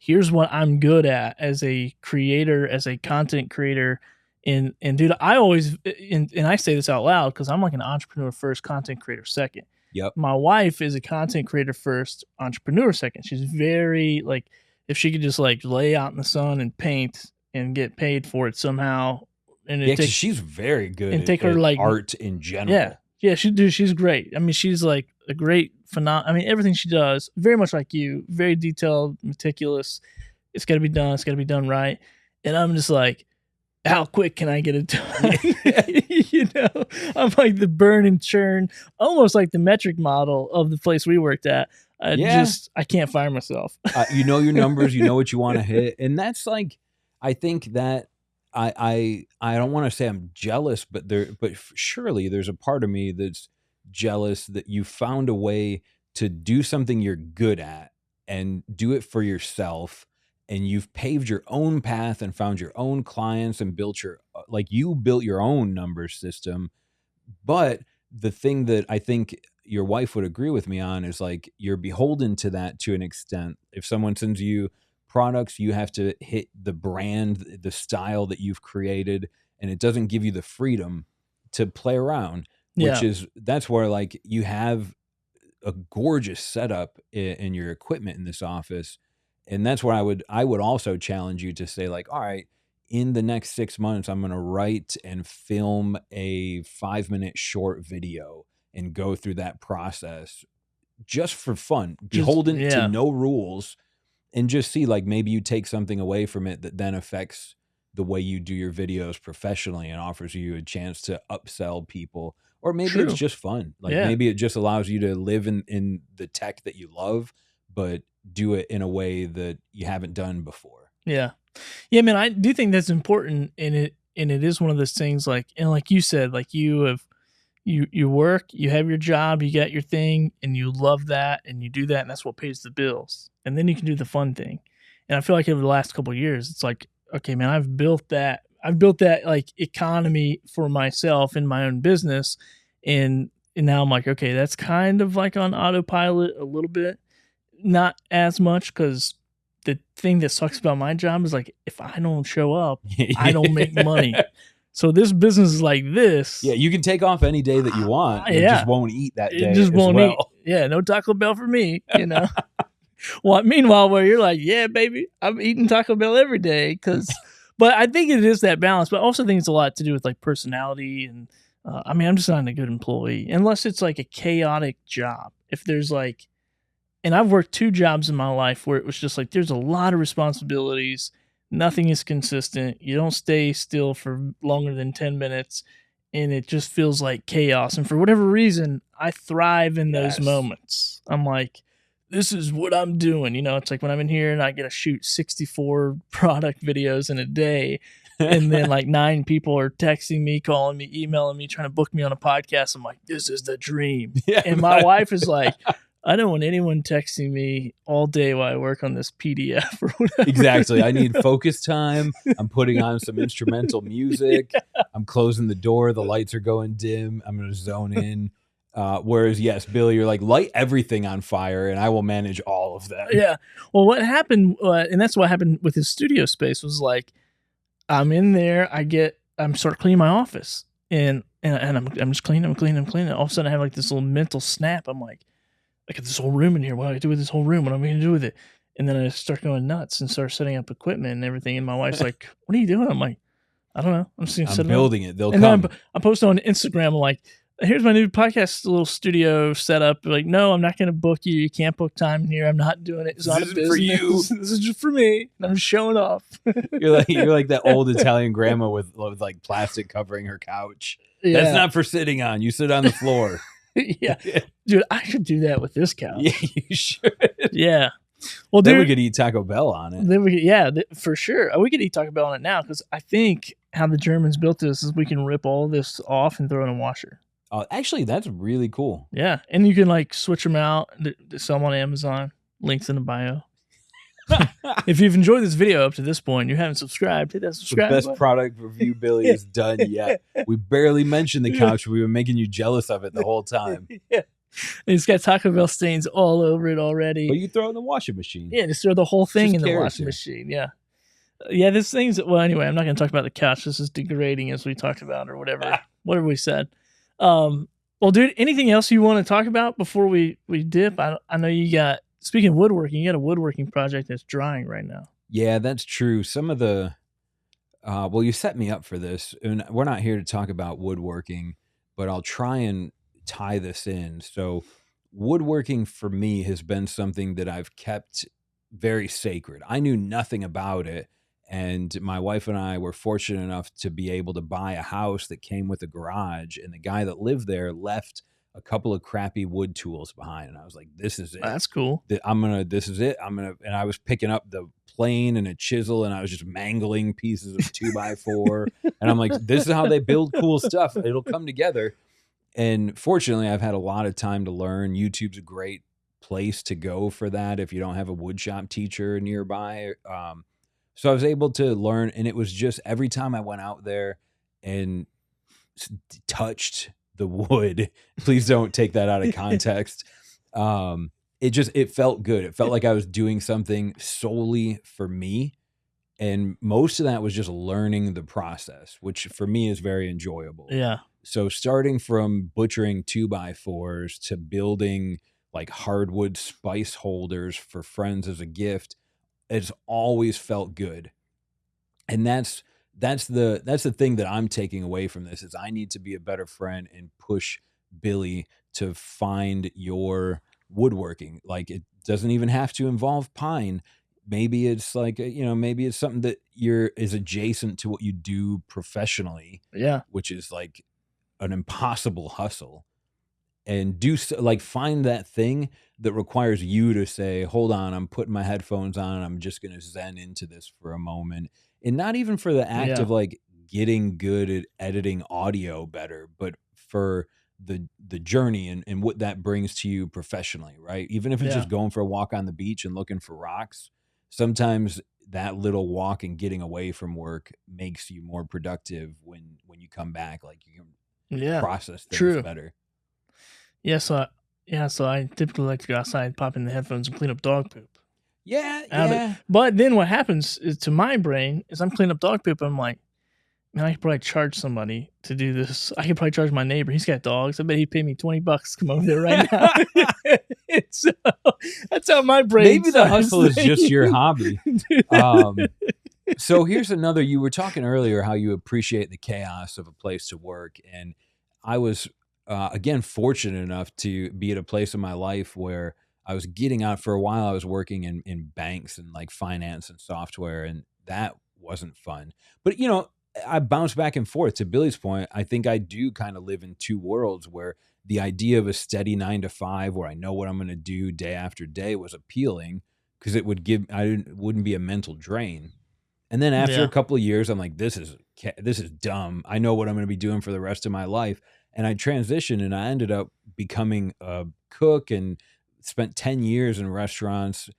here's what I'm good at as a creator, as a content creator. And dude, I always, and I say this out loud because I'm like an entrepreneur first, content creator second. Yep. My wife is a content creator first, entrepreneur second. She's very like, if she could just like lay out in the sun and paint and get paid for it somehow. And she's very good and take her like art in general. Yeah, she's great. I mean, she's like a great I mean, everything she does, very much like you, very detailed, meticulous. It's got to be done. It's got to be done right. And I'm just like, how quick can I get it done? You know, I'm like the burn and churn, almost like the metric model of the place we worked at. I can't fire myself. You know your numbers, you know what you want to hit. And that's like, I think that I don't want to say I'm jealous, but surely there's a part of me that's jealous that you found a way to do something you're good at and do it for yourself, and you've paved your own path and found your own clients and built your own number system. But the thing that I think your wife would agree with me on is like you're beholden to that to an extent. If someone sends you products, you have to hit the brand, the style that you've created, and it doesn't give you the freedom to play around. That's where like you have a gorgeous setup in your equipment in this office. And that's where I would also challenge you to say like, all right, in the next 6 months, I'm going to write and film a 5-minute short video and go through that process just for fun, beholden to no rules, and just see like maybe you take something away from it that then affects the way you do your videos professionally and offers you a chance to upsell people. Or maybe it's just fun. Like maybe it just allows you to live in the tech that you love, but do it in a way that you haven't done before. Yeah. Yeah, man, I do think that's important. And it is one of those things like, and like you said, like you work, you have your job, you got your thing, and you love that, and you do that, and that's what pays the bills. And then you can do the fun thing. And I feel like over the last couple of years, it's like, okay, man, I've built that like economy for myself in my own business. And now I'm like, okay, that's kind of like on autopilot a little bit, not as much, because the thing that sucks about my job is like, if I don't show up, I don't make money. So this business is like this. Yeah, you can take off any day that you want. You just won't eat that day. It just won't eat. Yeah, no Taco Bell for me, you know. Well, meanwhile, where you're like, yeah, baby, I'm eating Taco Bell every day But I think it is that balance. But I also think it's a lot to do with like personality and. I mean, I'm just not a good employee unless it's like a chaotic job. If there's like, and I've worked 2 jobs in my life where it was just like there's a lot of responsibilities. Nothing is consistent. You don't stay still for longer than 10 minutes. And it just feels like chaos. And for whatever reason, I thrive in those moments. I'm like, this is what I'm doing. You know, it's like when I'm in here and I get to shoot 64 product videos in a day. And then like 9 people are texting me, calling me, emailing me, trying to book me on a podcast. I'm like, this is the dream. Yeah, and my wife is like, I don't want anyone texting me all day while I work on this PDF or whatever. Exactly. I need focus time. I'm putting on some instrumental music. Yeah. I'm closing the door. The lights are going dim. I'm going to zone in. Whereas, yes, Billy, you're like, light everything on fire and I will manage all of that. Yeah. Well, what happened, and that's what happened with his studio space was like, I'm in there. I'm start cleaning my office, and I'm just cleaning. I'm cleaning. All of a sudden, I have like this little mental snap. I'm like, I got this whole room in here. What do I do with this whole room? What am I going to do with it? And then I start going nuts and start setting up equipment and everything. And my wife's like, "What are you doing?" I'm like, "I don't know. I'm just going to set building it. They'll and come." Then I'm posting on Instagram. I'm like, here's my new podcast little studio setup. Like, no, I'm not going to book you. You can't book time here. I'm not doing it. It's not a business. For you. This is just for me. And I'm showing off. You're like that old Italian grandma with like plastic covering her couch. Yeah. That's not for sitting on. You sit on the floor. Yeah. Dude, I should do that with this couch. Yeah, you should. Yeah. Well, then dude, we could eat Taco Bell on it. Then for sure. We could eat Taco Bell on it now because I think how the Germans built this is we can rip all this off and throw it in a washer. Actually, that's really cool. Yeah, and you can like switch them out to sell them on Amazon. Links in the bio. If you've enjoyed this video up to this point, you haven't subscribed, hit that subscribe The best button. product review Billy has done yet. We barely mentioned the couch. We've been making you jealous of it the whole time. Yeah. And it's got Taco Bell stains all over it already. But you throw it in the washing machine. Yeah, just throw the whole thing Just in the washing machine. Yeah. Yeah, this thing's, well, anyway, I'm not going to talk about the couch. This is degrading as we talked about or whatever we said. Well, dude, anything else you want to talk about before we dip? I know you got, speaking of woodworking, you got a woodworking project that's drying right now. Yeah, that's true. Some of the, well, you set me up for this, and we're not here to talk about woodworking, but I'll try and tie this in. So woodworking for me has been something that I've kept very sacred. I knew nothing about it. And my wife and I were fortunate enough to be able to buy a house that came with a garage. And the guy that lived there left a couple of crappy wood tools behind. And I was like, this is it. That's cool. This is it. And I was picking up the plane and a chisel and I was just mangling pieces of 2x4. And I'm like, this is how they build cool stuff. It'll come together. And fortunately, I've had a lot of time to learn. YouTube's a great place to go for that if you don't have a woodshop teacher nearby. So I was able to learn, and it was just every time I went out there and touched the wood, please don't take that out of context. It felt good. It felt like I was doing something solely for me. And most of that was just learning the process, which for me is very enjoyable. Yeah. So starting from butchering 2x4s to building like hardwood spice holders for friends as a gift, it's always felt good. And that's the thing that I'm taking away from this is I need to be a better friend and push Billy to find your woodworking. Like it doesn't even have to involve pine. Maybe it's like, maybe it's something that is adjacent to what you do professionally. Yeah. Which is like an impossible hustle. And find that thing that requires you to say, hold on, I'm putting my headphones on and I'm just going to zen into this for a moment. And not even for the act of like getting good at editing audio better, but for the journey and what that brings to you professionally, right? Even if it's just going for a walk on the beach and looking for rocks, sometimes that little walk and getting away from work makes you more productive when you come back. Like you can process things better. Yeah, so I typically like to go outside, pop in the headphones, and clean up dog poop. Yeah. But then what happens is to my brain is I'm cleaning up dog poop. I'm like, man, I could probably charge somebody to do this. I could probably charge my neighbor. He's got dogs. I bet he'd pay me $20 to come over there right now. So that's how my brain. Maybe the hustle is just your hobby. So here's another. You were talking earlier how you appreciate the chaos of a place to work, and I was again fortunate enough to be at a place in my life where I was getting out. For a while I was working in banks and like finance and software, and that wasn't fun. But I bounce back and forth. To Billy's point, I think I do kind of live in two worlds where the idea of a steady 9 to 5 where I know what I'm going to do day after day was appealing because it would wouldn't be a mental drain. And then after Yeah. a couple of years, I'm like, this is dumb. I know what I'm going to be doing for the rest of my life. And I transitioned and I ended up becoming a cook and spent 10 years in restaurants,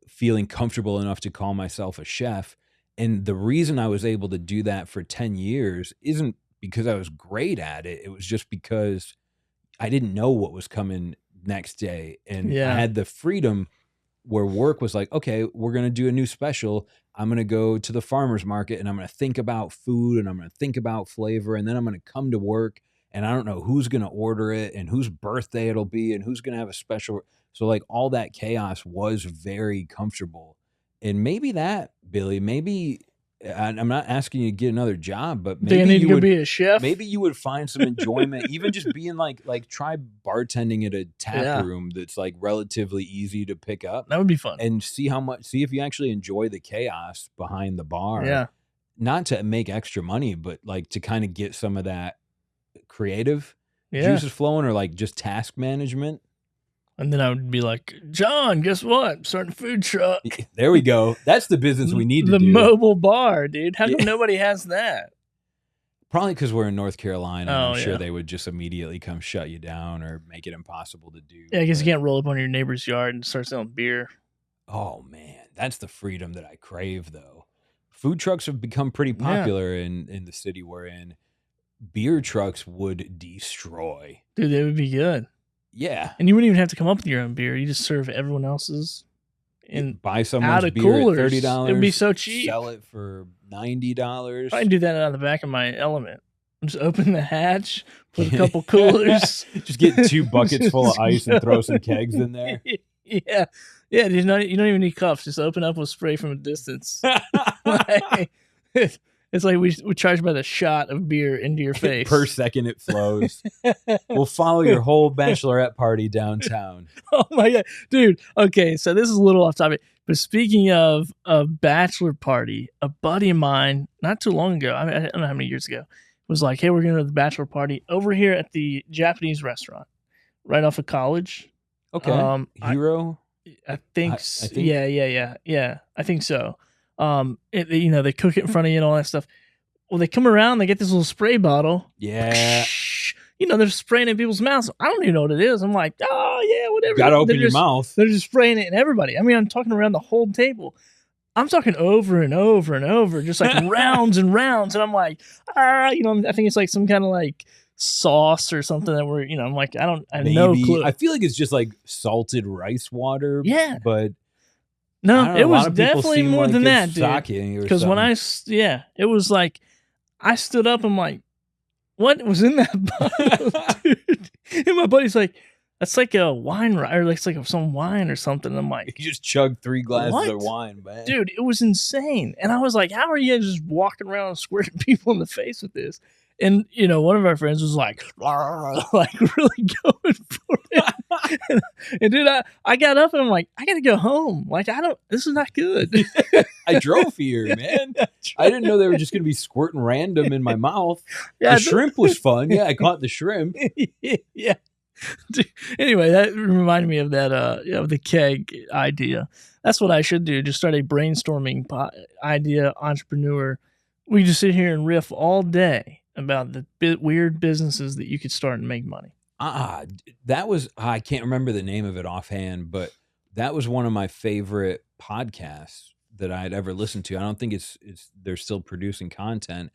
feeling comfortable enough to call myself a chef. And the reason I was able to do that for 10 years isn't because I was great at it. It was just because I didn't know what was coming next day. And I Yeah. had the freedom where work was like, okay, we're going to do a new special. I'm going to go to the farmer's market and I'm going to think about food and I'm going to think about flavor. And then I'm going to come to work and I don't know who's going to order it and whose birthday it'll be and who's going to have a special. So like all that chaos was very comfortable. And maybe that, Billy, I'm not asking you to get another job, but Think I maybe need to you go would, be a chef? maybe you would find some enjoyment, even just being like try bartending at a tap Yeah. room that's like relatively easy to pick up That would be fun. and see if you actually enjoy the chaos behind the bar. Yeah. Not to make extra money, but like to kind of get some of that creative Yeah. juices flowing or like just task management. And then I would be like, John, guess what? I'm starting a food truck. There we go. That's the business we need to The do. mobile bar, dude. How come Yeah. nobody has that? Probably because we're in North Carolina. And Oh, I'm sure yeah. they would just immediately come shut you down or make it impossible to do. Yeah, I guess you But- can't roll up on your neighbor's yard and start selling beer. Oh man, that's the freedom that I crave though. Food trucks have become pretty popular in the city we're in. Beer trucks would destroy. Dude, they would be good. Yeah. And you wouldn't even have to come up with your own beer. You just serve everyone else's. And Buy out someone's of beer coolers. at $30. It would be so cheap. Sell it for $90. I can do that out of the back of my Element. Just open the hatch, put a couple coolers. Just get 2 buckets full of ice and throw some kegs in there. Yeah. Yeah, you don't even need cups. Just open up with spray from a distance. Like, it's like we charge by the shot of beer into your face. Per second it flows. We'll follow your whole bachelorette party downtown. Oh my God. Dude, okay, so this is a little off topic. But speaking of a bachelor party, a buddy of mine, not too long ago, I don't know how many years ago, was like, hey, we're going to the bachelor party over here at the Japanese restaurant right off of College. Okay. Hero? I think, I think- yeah. I think so. They cook it in front of you and all that stuff. Well, they come around, they get this little spray bottle. Yeah. They're spraying it in people's mouths. I don't even know what it is. I'm like, oh yeah, whatever. Gotta open They're your just- mouth. They're just spraying it in everybody. I mean, I'm talking around the whole table. I'm talking over and over and over, just like rounds and rounds. And I'm like, I think it's like some kind of like sauce or something that I'm like, I have no clue. I feel like it's just like salted rice water. Yeah. But No, I don't know, it a was lot of people definitely seem more like than that, it's dude. sake or Because when something. it was like, I stood up, I'm like, what was in that bottle, dude? And my buddy's like, that's like a wine, or it's like some wine or something. And I'm like, You just chug 3 glasses What? of wine, man. dude, it was insane. And I was like, how are you just walking around and squirting people in the face with this? And, one of our friends was like, like really going for it. And dude, I got up and I'm like, I got to go home. Like, this is not good. I drove here, man. I didn't know they were just going to be squirting random in my mouth. Yeah, The shrimp was fun. Yeah, I caught the shrimp. yeah. Dude, anyway, that reminded me of that, of the keg idea. That's what I should do. Just start a brainstorming idea entrepreneur. We just sit here and riff all day about the weird businesses that you could start and make money. That was, I can't remember the name of it offhand, but that was one of my favorite podcasts that I had ever listened to. I don't think they're still producing content,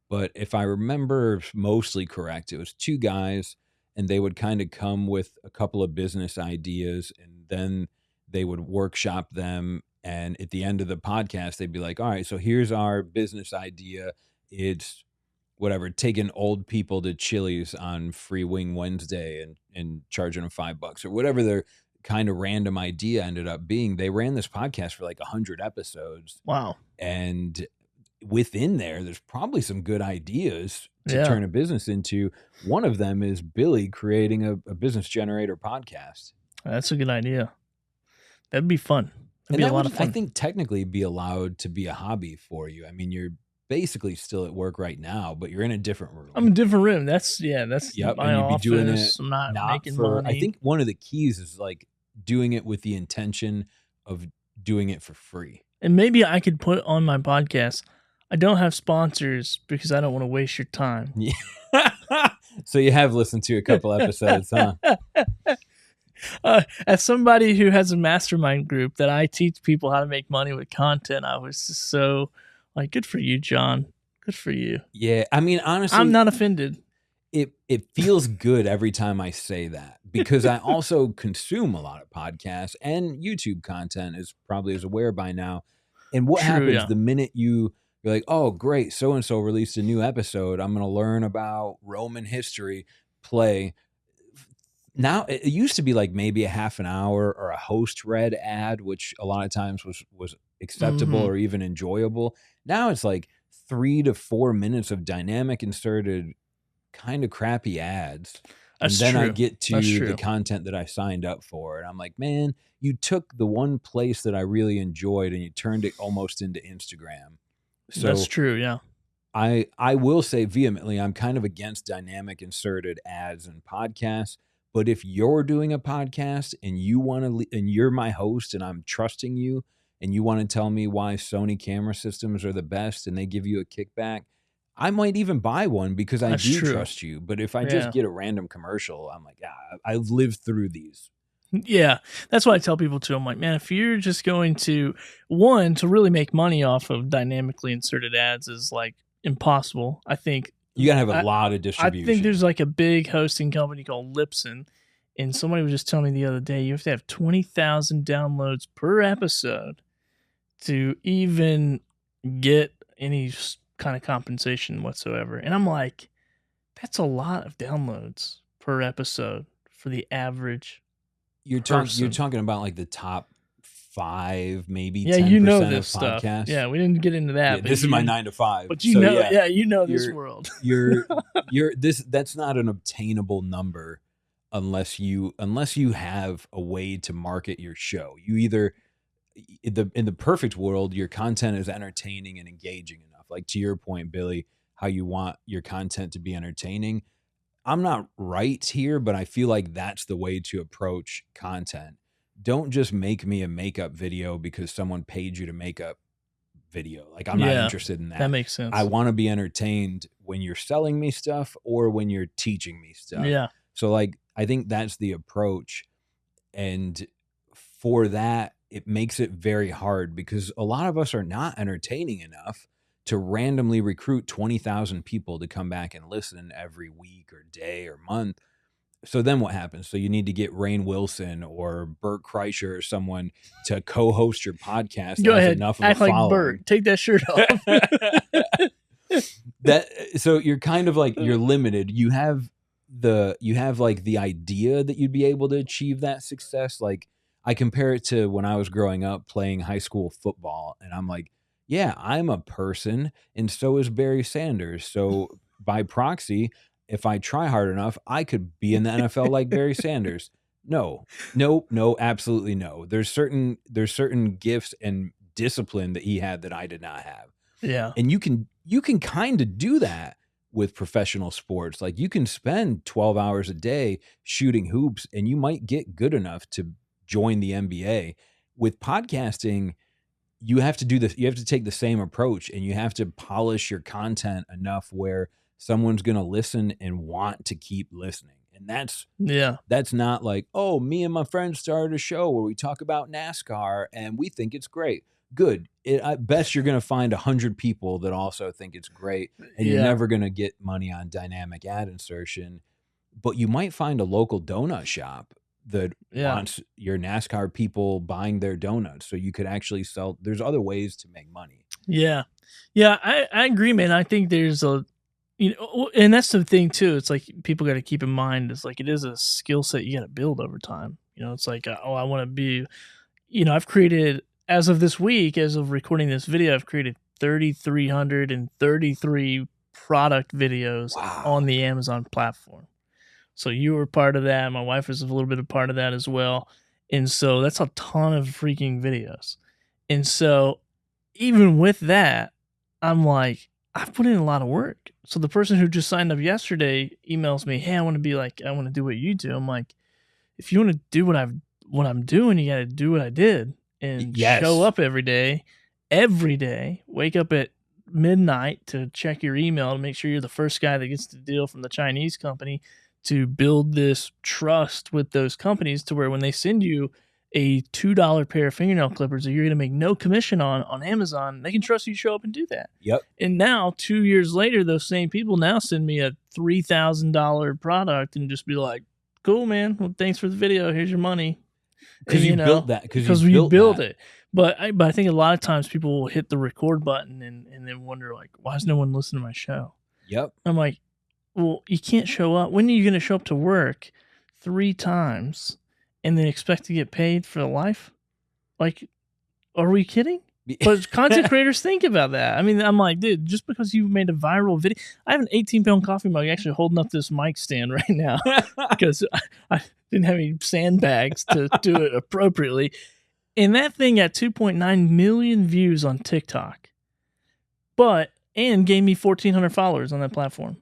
but if I remember mostly correct, it was 2 guys and they would kind of come with a couple of business ideas and then they would workshop them. And at the end of the podcast, they'd be like, all right, so here's our business idea. It's whatever, taking old people to Chili's on Free Wing Wednesday and charging them $5 or whatever their kind of random idea ended up being. They ran this podcast for like 100 episodes. Wow. And within there's probably some good ideas to Yeah. turn a business into. One of them is Billy creating a business generator podcast. That's a good idea. That'd be fun. That'd And be a that lot would, of fun. I think, technically be allowed to be a hobby for you. I mean, you're basically still at work right now, but you're in a different room. I'm in a different room. That's Yep, my and you'd be office. doing it I'm not making for. money. I think one of the keys is like doing it with the intention of doing it for free. And maybe I could put on my podcast, I don't have sponsors because I don't want to waste your time. Yeah. So you have listened to a couple episodes, huh? As somebody who has a mastermind group that I teach people how to make money with content, I was just so like, good for you, John. Good for you. Yeah, I mean, honestly, I'm not offended. It feels good every time I say that, because I also consume a lot of podcasts and YouTube content, as probably is aware by now. And what True, happens yeah. the minute you're like, oh, great, so and so released a new episode, I'm going to learn about Roman history. Play. Now it used to be like maybe a half an hour or a host read ad, which a lot of times was acceptable or even enjoyable. Now it's like 3 to 4 minutes of dynamic inserted kind of crappy ads. That's and then I true. get to That's true. the content that I signed up for. And I'm like, man, you took the one place that I really enjoyed and you turned it almost into Instagram. So That's true, yeah. I will say vehemently, I'm kind of against dynamic inserted ads and podcasts. But if you're doing a podcast and you want to, and you're my host and I'm trusting you and you want to tell me why Sony camera systems are the best and they give you a kickback, I might even buy one because I That's do true. trust you. But if I Yeah. just get a random commercial, I'm like, I've lived through these. Yeah, that's what I tell people too. I'm like, man, if you're just going to really make money off of dynamically inserted ads is like impossible. I think You gotta have a lot of distribution. I think there's like a big hosting company called Lipson, and somebody was just telling me the other day you have to have 20,000 downloads per episode to even get any kind of compensation whatsoever. And I'm like, that's a lot of downloads per episode for the average. You're talking about like the top 5, maybe 10% you know of this stuff. podcasts. Yeah, we didn't get into that. Yeah, but this is my 9 to 5. But you So, know, yeah, you know this world. That's not an obtainable number unless you have a way to market your show. You either in the perfect world, your content is entertaining and engaging enough. Like to your point, Billy, how you want your content to be entertaining. I'm not right here, but I feel like that's the way to approach content. Don't just make me a makeup video because someone paid you to make a video. Like I'm not interested in that. That makes sense. I want to be entertained when you're selling me stuff or when you're teaching me stuff. Yeah. So like, I think that's the approach. And for that, it makes it very hard because a lot of us are not entertaining enough to randomly recruit 20,000 people to come back and listen every week or day or month. So then what happens? So you need to get Rainn Wilson or Bert Kreischer or someone to co-host your podcast. Go ahead. Enough of Act a like following. Bert. Take that shirt off. So you're kind of like, you're limited. You have like the idea that you'd be able to achieve that success. Like I compare it to when I was growing up playing high school football, and I'm like, yeah, I'm a person, and so is Barry Sanders. So by proxy, if I try hard enough, I could be in the NFL like Barry Sanders. No, absolutely no. There's certain gifts and discipline that he had that I did not have. Yeah. And you can kind of do that with professional sports. Like you can spend 12 hours a day shooting hoops and you might get good enough to join the NBA. With podcasting, you have to do this. You have to take the same approach and you have to polish your content enough where someone's going to listen and want to keep listening. And that's not like, oh, me and my friends started a show where we talk about NASCAR and we think it's great. Good. At best, you're going to find 100 people that also think it's great, and you're never going to get money on dynamic ad insertion. But you might find a local donut shop that wants your NASCAR people buying their donuts, so you could actually sell. There's other ways to make money. Yeah, I agree, man. I think there's and that's the thing too. It's like people got to keep in mind. It's like it is a skill set you got to build over time. It's like I want to be. I've created. As of this week, as of recording this video, I've created 3,333 product videos on the Amazon platform. So you were part of that. My wife was a little bit of part of that as well. And so that's a ton of freaking videos. And so even with that, I'm like, I've put in a lot of work. So the person who just signed up yesterday emails me, hey, I want to do what you do. I'm like, if you want to do what I'm doing, you got to do what I did and show up every day, wake up at midnight to check your email to make sure you're the first guy that gets the deal from the Chinese company, to build this trust with those companies to where when they send you a $2 pair of fingernail clippers that you're going to make no commission on Amazon, they can trust you to show up and do that. Yep. And now 2 years later, those same people now send me a $3,000 product and just be like, cool, man. Well, thanks for the video. Here's your money. Because you built that. Because you build it. But I think a lot of times people will hit the record button and then wonder, like, why is no one listening to my show? Yep. I'm like, well, you can't show up. When are you going to show up to work 3 times and then expect to get paid for life? Like, are we kidding? But content creators think about that. I mean, I'm like, dude, just because you made a viral video, I have an 18-pound coffee mug actually holding up this mic stand right now because I didn't have any sandbags to do it appropriately. And that thing got 2.9 million views on TikTok, and gave me 1,400 followers on that platform.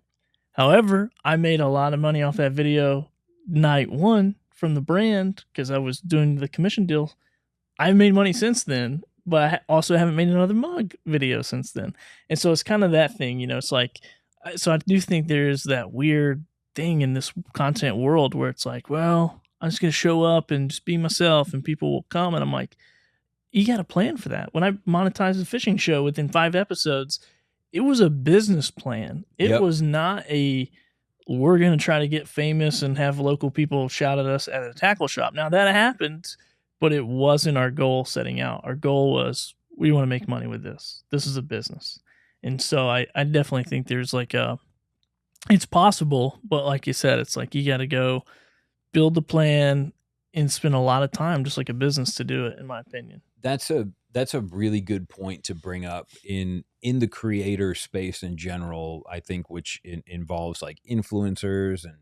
However, I made a lot of money off that video night one from the brand because I was doing the commission deal. I've made money since then, but I also haven't made another mug video since then. And so it's kind of that thing, it's like, so I do think there's that weird thing in this content world where it's like, well, I'm just going to show up and just be myself and people will come. And I'm like, you got to plan for that. When I monetized the fishing show within 5 episodes, it was a business plan. It was not we're going to try to get famous and have local people shout at us at a tackle shop. Now that happened, but it wasn't our goal setting out. Our goal was, we want to make money with this. This is a business. And so I definitely think there's it's possible, but like you said, it's like you got to go build the plan and spend a lot of time just like a business to do it, in my opinion. That's a really good point to bring up in the creator space in general, I think, which involves like influencers and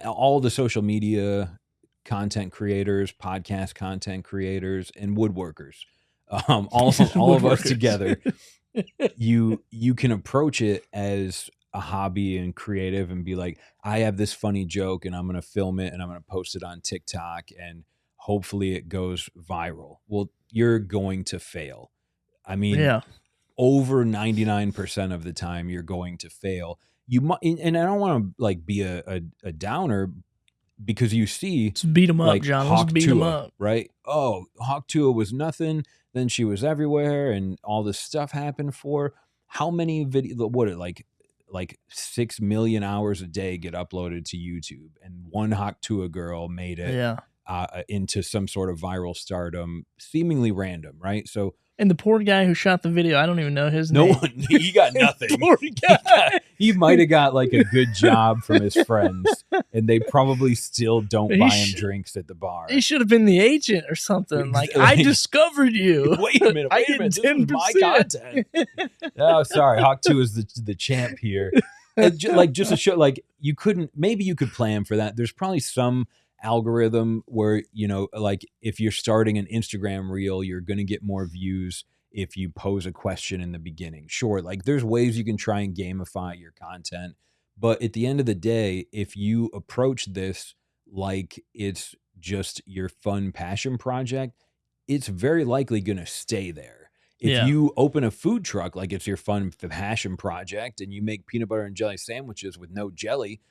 all the social media content creators, podcast content creators, and woodworkers. All of us together. You can approach it as a hobby and creative and be like, I have this funny joke and I'm going to film it and I'm going to post it on TikTok and hopefully it goes viral. Well, you're going to fail. I mean, over 99% of the time you're going to fail. You might, and I don't want to like be a downer, because you see, just beat them up, like, John. Let's beat them up, right? Oh, Hawk Tua was nothing. Then she was everywhere, and all this stuff happened for her. How many like 6 million hours a day get uploaded to YouTube, and one Hawk Tua girl made it into some sort of viral stardom, seemingly random, right? So. And the poor guy who shot the video, I don't even know his name. No one, he got nothing. Poor guy. He might have got like a good job from his friends, and they probably still don't buy him drinks at the bar. He should have been the agent or something. Like, I discovered you. Wait a minute. This is my content. Oh, sorry. Hawk 2 is the champ here. Just to show, like, maybe you could plan for that. There's probably some algorithm where, like, if you're starting an Instagram reel, you're going to get more views if you pose a question in the beginning. Sure, like, there's ways you can try and gamify your content, but at the end of the day, if you approach this like it's just your fun passion project, it's very likely going to stay there. If you open a food truck like it's your fun passion project and you make peanut butter and jelly sandwiches with no jelly,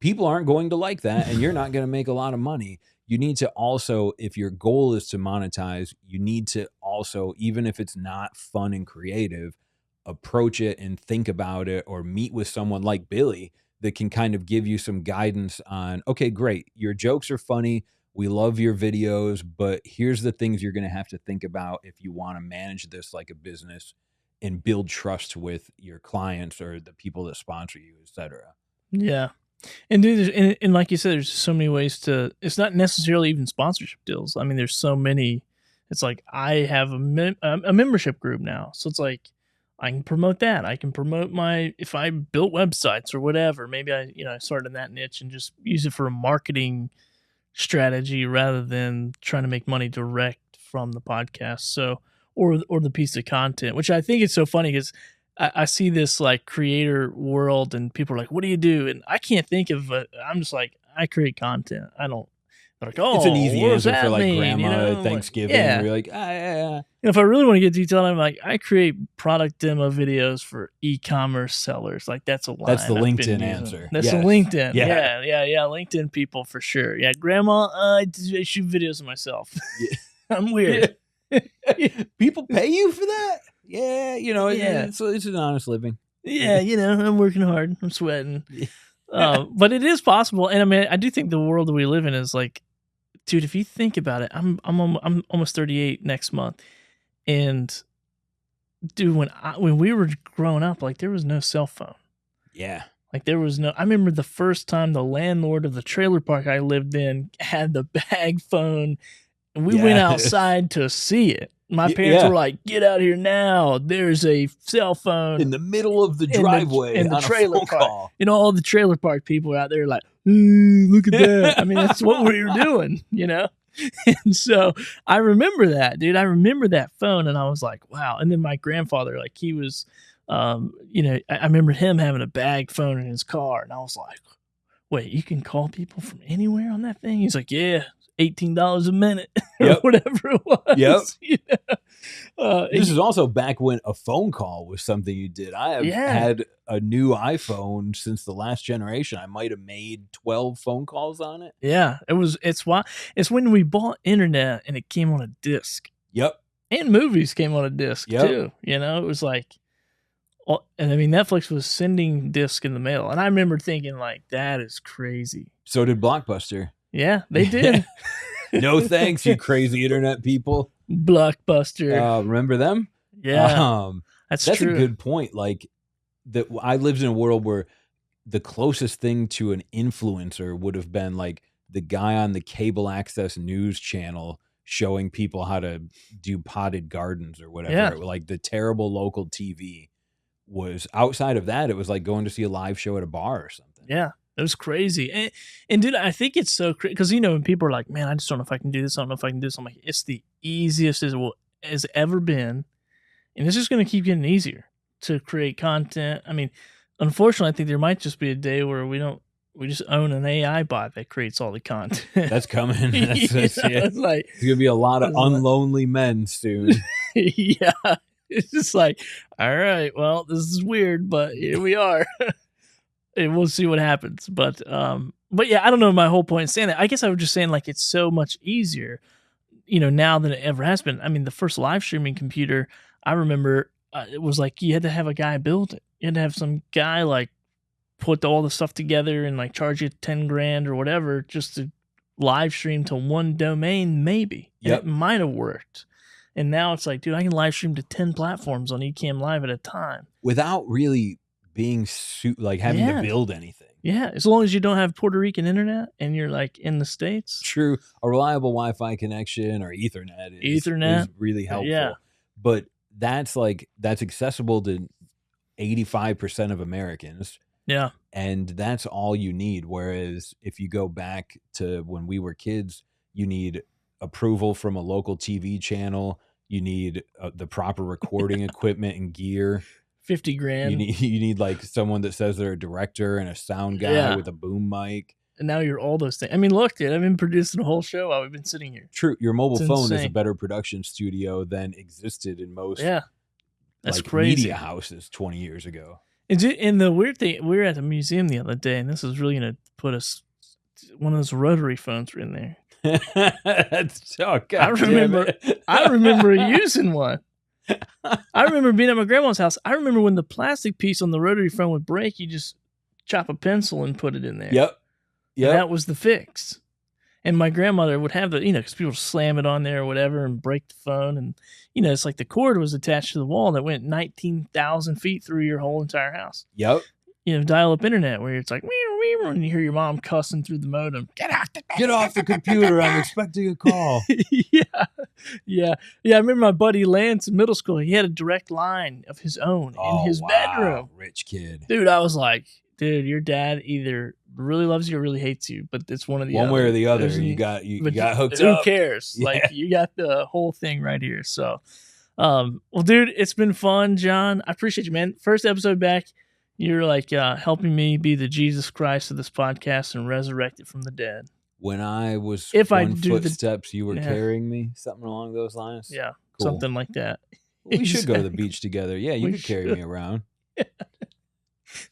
people aren't going to like that, and you're not going to make a lot of money. You need to also, if your goal is to monetize, you need to also, even if it's not fun and creative, approach it and think about it, or meet with someone like Billy that can kind of give you some guidance on, okay, great, your jokes are funny, we love your videos, but here's the things you're going to have to think about if you want to manage this like a business and build trust with your clients or the people that sponsor you, etc. Yeah. And dude, and like you said, there's so many ways it's not necessarily even sponsorship deals. I mean, there's so many. It's like, I have a membership group now. So it's like, I can promote that. I can promote if I built websites or whatever, maybe I started in that niche and just use it for a marketing strategy rather than trying to make money direct from the podcast. So, or the piece of content, which I think is so funny because I see this like creator world and people are like, what do you do? And I can't think of I'm just like, I create content. I don't, they're like, oh, it's an easy what does answer that for like mean? grandma at Like, Thanksgiving. yeah. Where you're like, yeah. If I really want to get detailed, I'm like, I create product demo videos for e-commerce sellers. Like that's a line. That's the I've been LinkedIn using. answer. That's Yes. the LinkedIn. Yeah. Yeah. LinkedIn people for sure. Yeah, grandma, I shoot videos of myself. Yeah. I'm weird. People pay you for that? Yeah, Yeah. it's an honest living. Yeah, I'm working hard. I'm sweating. But it is possible. And I mean, I do think the world that we live in is like, dude, if you think about it, I'm almost 38 next month. And dude, when we were growing up, like there was no cell phone. Yeah. Like there was no, I remember the first time the landlord of the trailer park I lived in had the bag phone and we went outside to see it. My parents were like, get out here now. There's a cell phone. In the middle of the driveway in the on trailer a phone park. call. All the trailer park people are out there like, look at that. I mean, that's what we were doing, And so I remember that, dude. I remember that phone and I was like, wow. And then my grandfather, like he was, I remember him having a bag phone in his car. And I was like, wait, you can call people from anywhere on that thing? He's like, yeah, $18 a minute or whatever it was. Yep. This is also back when a phone call was something you did. I have had a new iPhone since the last generation. I might have made 12 phone calls on it. Yeah, it's when we bought internet and it came on a disc. Yep. And movies came on a disc too. It was like, and I mean, Netflix was sending disc in the mail. And I remember thinking like, that is crazy. So did Blockbuster. Yeah, they did. No thanks, you crazy internet people. Blockbuster. Remember them? Yeah. That's true. a good point. Like I lived in a world where the closest thing to an influencer would have been like the guy on the cable access news channel showing people how to do potted gardens or whatever. Yeah. Like the terrible local TV was outside of that. It was like going to see a live show at a bar or something. Yeah. It was crazy. And dude, I think it's so crazy because, when people are like, man, I just don't know if I can do this. I don't know if I can do this. I'm like, it's the easiest as ever been. And it's just going to keep getting easier to create content. I mean, unfortunately, I think there might just be a day where we just own an AI bot that creates all the content. That's coming. It's It's like, there's going to be a lot of unlonely men soon. yeah. It's just like, all right, well, this is weird, but here we are. And we'll see what happens. But yeah, I don't know my whole point in saying that. I guess I was just saying like it's so much easier, now than it ever has been. I mean, the first live streaming computer, I remember it was like you had to have a guy build it. You had to have some guy like put all the stuff together and like charge you 10 grand or whatever just to live stream to one domain, maybe. Yep. And it might have worked. And now it's like, dude, I can live stream to 10 platforms on Ecamm Live at a time. Without really being having to build anything. Yeah, as long as you don't have Puerto Rican internet and you're like in the States. True. A reliable Wi-Fi connection or Ethernet is really helpful. Yeah. But that's accessible to 85% of Americans. Yeah. And that's all you need. Whereas if you go back to when we were kids, you need approval from a local TV channel. You need the proper recording equipment and gear. 50 grand. You need like someone that says they're a director and a sound guy with a boom mic. And now you're all those things. I mean, look, dude, I've been producing a whole show while we've been sitting here. True. Your mobile phone is a insane. better production studio than existed in most that's crazy. media houses 20 years ago. And the weird thing, we were at the museum the other day, and this is really going to put us, one of those rotary phones were in there. I remember using one. I remember being at my grandma's house. I remember when the plastic piece on the rotary phone would break, you just chop a pencil and put it in there. Yep. And that was the fix. And my grandmother would have the, because people slam it on there or whatever and break the phone. And, it's like the cord was attached to the wall that went 19,000 feet through your whole entire house. Yep. dial-up internet where it's like, and you hear your mom cussing through the modem. Get off the computer. I'm expecting a call. Yeah. I remember my buddy Lance in middle school. He had a direct line of his own in his bedroom. Rich kid. Dude, I was like, dude, your dad either really loves you or really hates you, but it's one of the one other. way or the other. You got hooked up. Who cares? Yeah. Like, you got the whole thing right here. So, well, dude, it's been fun, John. I appreciate you, man. First episode back. You're like helping me be the Jesus Christ of this podcast and resurrect it from the dead. When I was footsteps, you were carrying me, something along those lines. Yeah, cool. Something like that. We should go to the beach together. Yeah, you could carry me around. Yeah.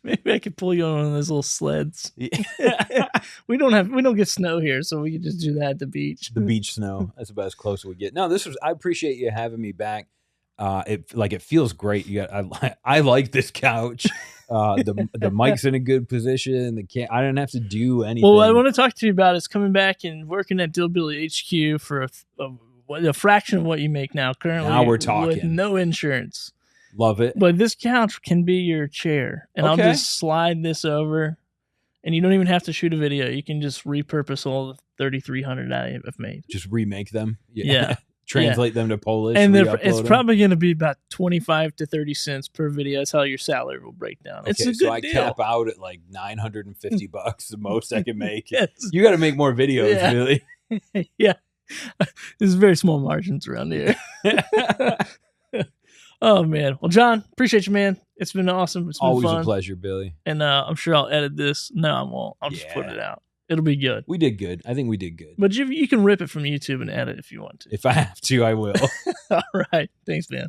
Maybe I could pull you on one of those little sleds. Yeah. we don't get snow here, so we can just do that at the beach. The beach snow. That's about as close as we get. No, I appreciate you having me back. It feels great. I like this couch. The mic's in a good position. I didn't have to do anything. Well, what I want to talk to you about is coming back and working at Dillbilly HQ for a fraction of what you make now. Currently, now we're talking with no insurance. Love it. But this couch can be your chair, and I'll just slide this over, and you don't even have to shoot a video. You can just repurpose all the 3,300 I have made. Just remake them. Yeah. Translate them to Polish. And it's probably going to be about 25 to 30 cents per video. That's how your salary will break down. Okay, it's a good so I deal. cap out at like $950, the most I can make. Yes. You got to make more videos, really. Yeah. There's very small margins around here. Oh, man. Well, John, appreciate you, man. It's been awesome. It's been always fun. A pleasure, Billy. And I'm sure I'll edit this. No, I won't. I'll just put it out. It'll be good. We did good. I think we did good. But you can rip it from YouTube and edit if you want to. If I have to, I will. All right. Thanks, man.